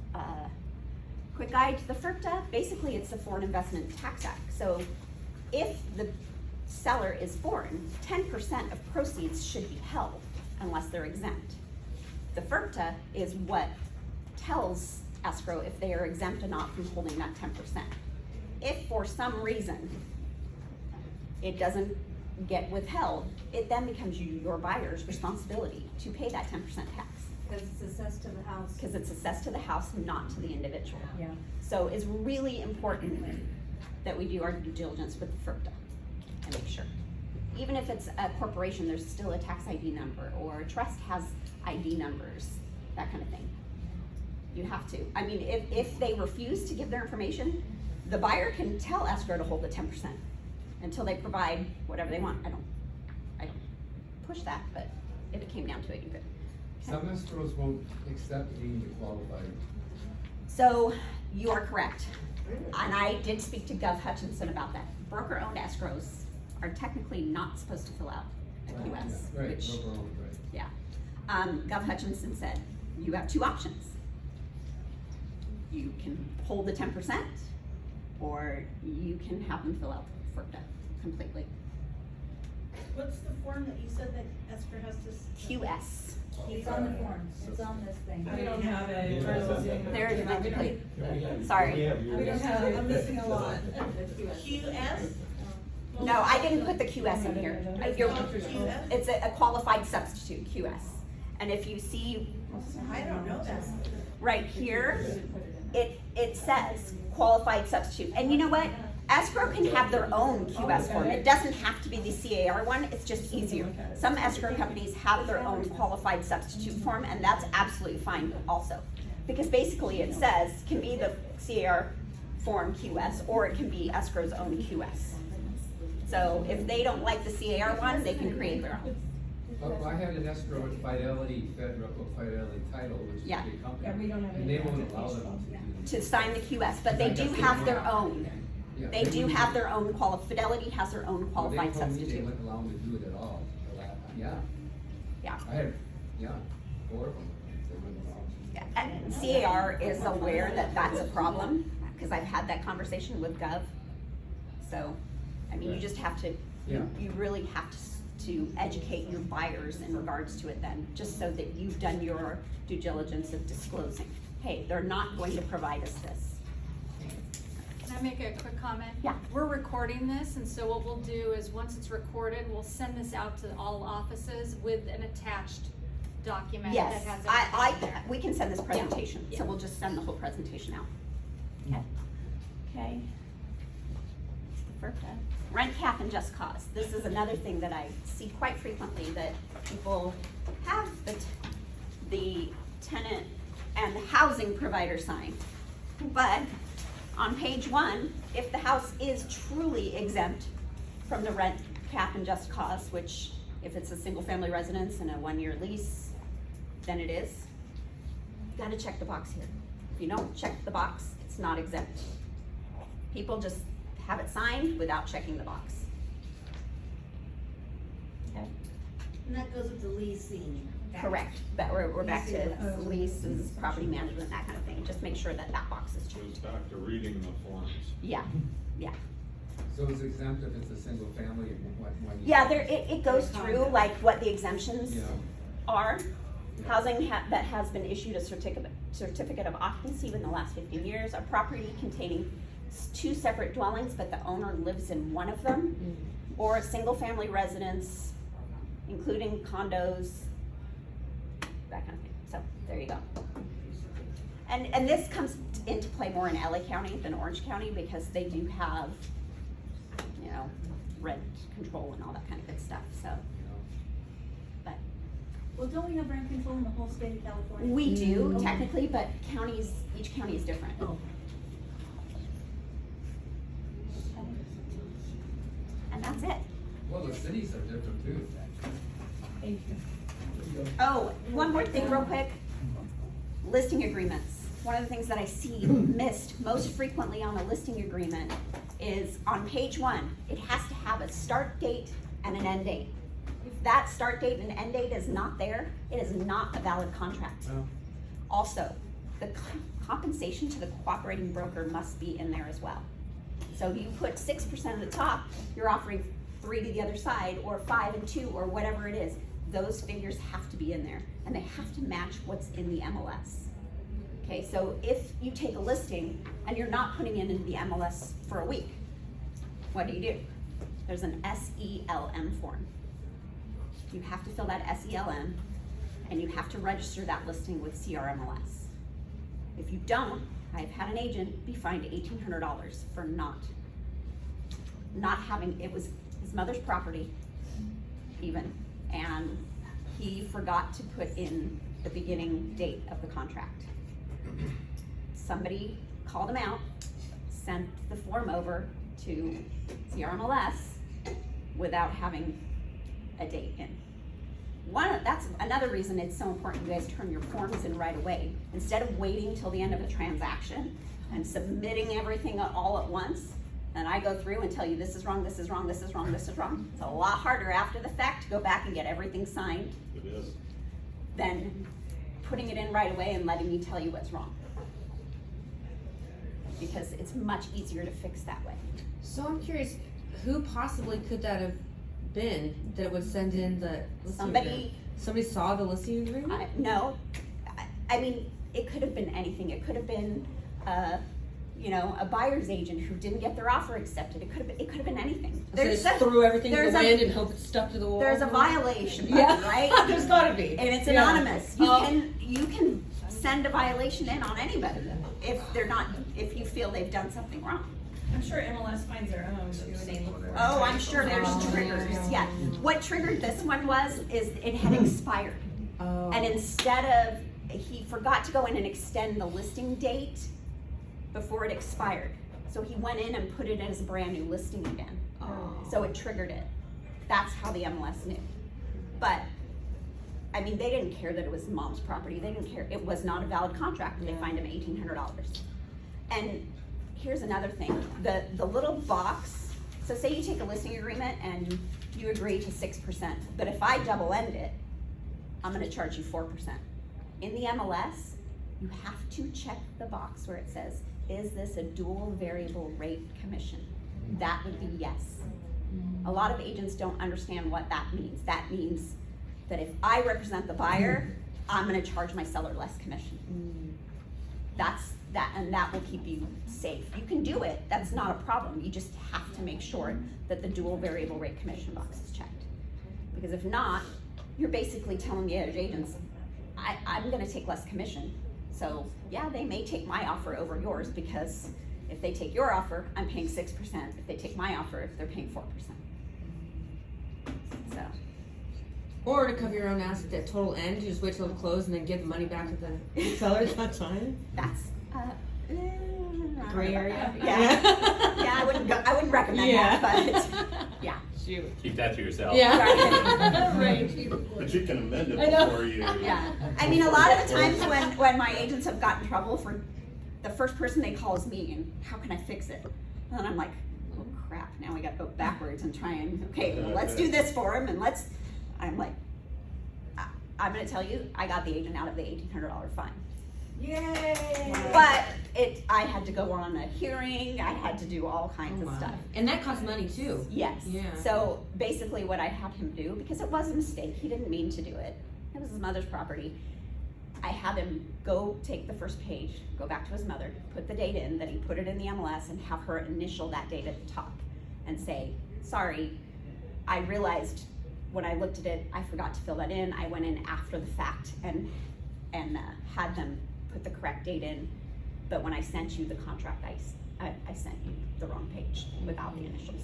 quick guide to the FIRPTA. Basically, it's the Foreign Investment Tax Act. So if the seller is foreign, 10% of proceeds should be held unless they're exempt. The FIRPTA is what tells escrow if they are exempt or not from holding that 10%. If for some reason it doesn't get withheld, it then becomes your buyer's responsibility to pay that 10% tax.
Because it's assessed to the house.
Because it's assessed to the house, not to the individual.
Yeah.
So it's really important that we do our due diligence with the FIRPTA and make sure. Even if it's a corporation, there's still a tax ID number, or a trust has ID numbers, that kind of thing. You have to. I mean, if they refuse to give their information, the buyer can tell escrow to hold the 10% until they provide whatever they want. I don't push that, but if it came down to it, you could.
Some escrows won't accept deemed qualified.
So you are correct. And I did speak to Gov Hutchinson about that. Broker-owned escrows are technically not supposed to fill out a QS.
Right,
Which,
broker-owned, right.
yeah. Gov Hutchinson said, you have two options. You can hold the 10%, or you can have them fill out the FERPA completely.
What's the form that you said that Esther has to?
QS.
It's on the form, it's on this thing.
We don't have it.
There's my, sorry.
We don't have it, I'm missing a lot.
QS?
No, I didn't put the QS in here. It's a qualified substitute, QS. And if you see
I don't know that.
right here, it says qualified substitute. And you know what? Escrow can have their own QS form. It doesn't have to be the C.A.R. one, it's just easier. Some escrow companies have their own qualified substitute form, and that's absolutely fine also. Because basically it says, can be the C.A.R. form QS, or it can be escrow's own QS. So if they don't like the C.A.R. one, they can create their own.
Well, I had an escrow at Fidelity, Federal Fidelity Title, which is a big company.
Yeah, we don't have
And they won't allow them
To sign the QS, but they do have their own.
Yeah,
They do
wouldn't-
have their own Fidelity has their own
well, they
qualified
told me they
substitute.
wouldn't allow them to do it at all. Yeah.
Yeah.
I had, 4 of them. They wouldn't allow them.
Yeah, and C.A.R. is aware that that's a problem, because I've had that conversation with Gov. So, I mean, you just have to, you really have to educate your buyers in regards to it then, just so that you've done your due diligence of disclosing. Hey, they're not going to provide us this.
Can I make a quick comment?
Yeah.
We're recording this, and so what we'll do is, once it's recorded, we'll send this out to all offices with an attached document that
Yes,
has everything in there.
we can send this presentation,
Yeah.
so we'll just send the whole presentation out. Okay. Okay. Rent cap and just cause. This is another thing that I see quite frequently, that people have the tenant and the housing provider sign. But on page 1, if the house is truly exempt from the rent cap and just cause, which if it's a single family residence and a 1-year lease, then it is. You gotta check the box here. If you don't check the box, it's not exempt. People just have it signed without checking the box. Okay.
And that goes with the leasing.
Correct, but we're back to leases, property management, that kind of thing. Just make sure that that box is checked.
Goes back to reading the forms.
Yeah, yeah.
So it's exempt if it's a single family and what?
Yeah, it goes through like what the exemptions
Yeah.
are. Housing that has been issued a certificate of occupancy within the last 15 years, a property containing 2 separate dwellings, but the owner lives in one of them, or a single family residence, including condos, that kind of thing. So there you go. And this comes into play more in LA County than Orange County, because they do have, you know, rent control and all that kind of good stuff, so. But
Well, don't we have rent control in the whole state of California?
we do
Okay.
technically, but each county is different.
Oh.
And that's it.
Well, the cities are different too.
Thank you.
Oh, one more thing real quick. Listing agreements. One of the things that I see missed most frequently on a listing agreement is on page 1, it has to have a start date and an end date. If that start date and end date is not there, it is not a valid contract.
Well,
Also, the compensation to the cooperating broker must be in there as well. So you put 6% at the top, you're offering 3 to the other side, or 5 and 2, or whatever it is. Those figures have to be in there, and they have to match what's in the MLS. Okay, so if you take a listing and you're not putting it into the MLS for a week, what do? There's an SELM form. You have to fill that SELM, and you have to register that listing with C.A.R. MLS. If you don't, I've had an agent be fined $1,800 for not having, it was his mother's property even, and he forgot to put in the beginning date of the contract. Somebody called him out, sent the form over to C.A.R. MLS without having a date in. That's another reason it's so important you guys turn your forms in right away. Instead of waiting till the end of a transaction and submitting everything all at once, and I go through and tell you this is wrong, this is wrong, this is wrong, this is wrong. It's a lot harder after the fact to go back and get everything signed
It is.
than putting it in right away and letting me tell you what's wrong. because it's much easier to fix that way.
So I'm curious, who possibly could that have been that would send in the listing
Somebody-
agreement? Somebody saw the listing agreement?
No, I mean, it could have been anything. It could have been, you know, a buyer's agent who didn't get their offer accepted. It could have been anything.
So they just threw everything to the
there's a-
wind and hope it stuck to the wall?
There's a violation
Yeah.
button, right?
There's gotta be.
And it's
Yeah.
anonymous. You can send a violation in on anybody if you feel they've done something wrong.
I'm sure MLS finds their own too, and they look for it.
Oh, I'm sure there's triggers, yeah. What triggered this one is it had expired.
Oh.
And instead of, he forgot to go in and extend the listing date before it expired. So he went in and put it as a brand new listing again. So it triggered it. That's how the MLS knew. But, I mean, they didn't care that it was mom's property. They didn't care. It was not a valid contract, and they fined him $1,800. And here's another thing, the little box, so say you take a listing agreement and you agree to 6%, but if I double end it, I'm gonna charge you 4%. In the MLS, you have to check the box where it says, is this a dual variable rate commission? That would be yes. A lot of agents don't understand what that means. That means that if I represent the buyer, I'm gonna charge my seller less commission. And that will keep you safe. You can do it, that's not a problem. You just have to make sure that the dual variable rate commission box is checked. Because if not, you're basically telling the other agents, I'm gonna take less commission. So yeah, they may take my offer over yours, because if they take your offer, I'm paying 6%. If they take my offer, they're paying 4%. So.
Or to cover your own ass at that total end, you just wait till it closes and then give the money back to the seller at that time?
That's
gray area?
Yeah. Yeah, I wouldn't recommend that, but yeah.
Shoot.
Keep that to yourself.
Yeah.
Right.
But you can amend it
I know.
before you.
Yeah. I mean, a lot of the times when my agents have gotten in trouble, for the first person they call is me, and how can I fix it? And then I'm like, oh crap, now we gotta go backwards and try and, okay, well, let's do this for him, and I'm like, I'm gonna tell you, I got the agent out of the $1,800 fine.
Yay!
But I had to go on a hearing, I had to do all kinds of stuff.
And that costs money too.
Yes.
Yeah.
So basically what I had him do, because it was a mistake, he didn't mean to do it. It was his mother's property. I had him go take the first page, go back to his mother, put the date in, that he put it in the MLS, and have her initial that date at the top and say, sorry, I realized when I looked at it, I forgot to fill that in. I went in after the fact and had them put the correct date in, but when I sent you the contract, I sent you the wrong page without the initials.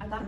I got him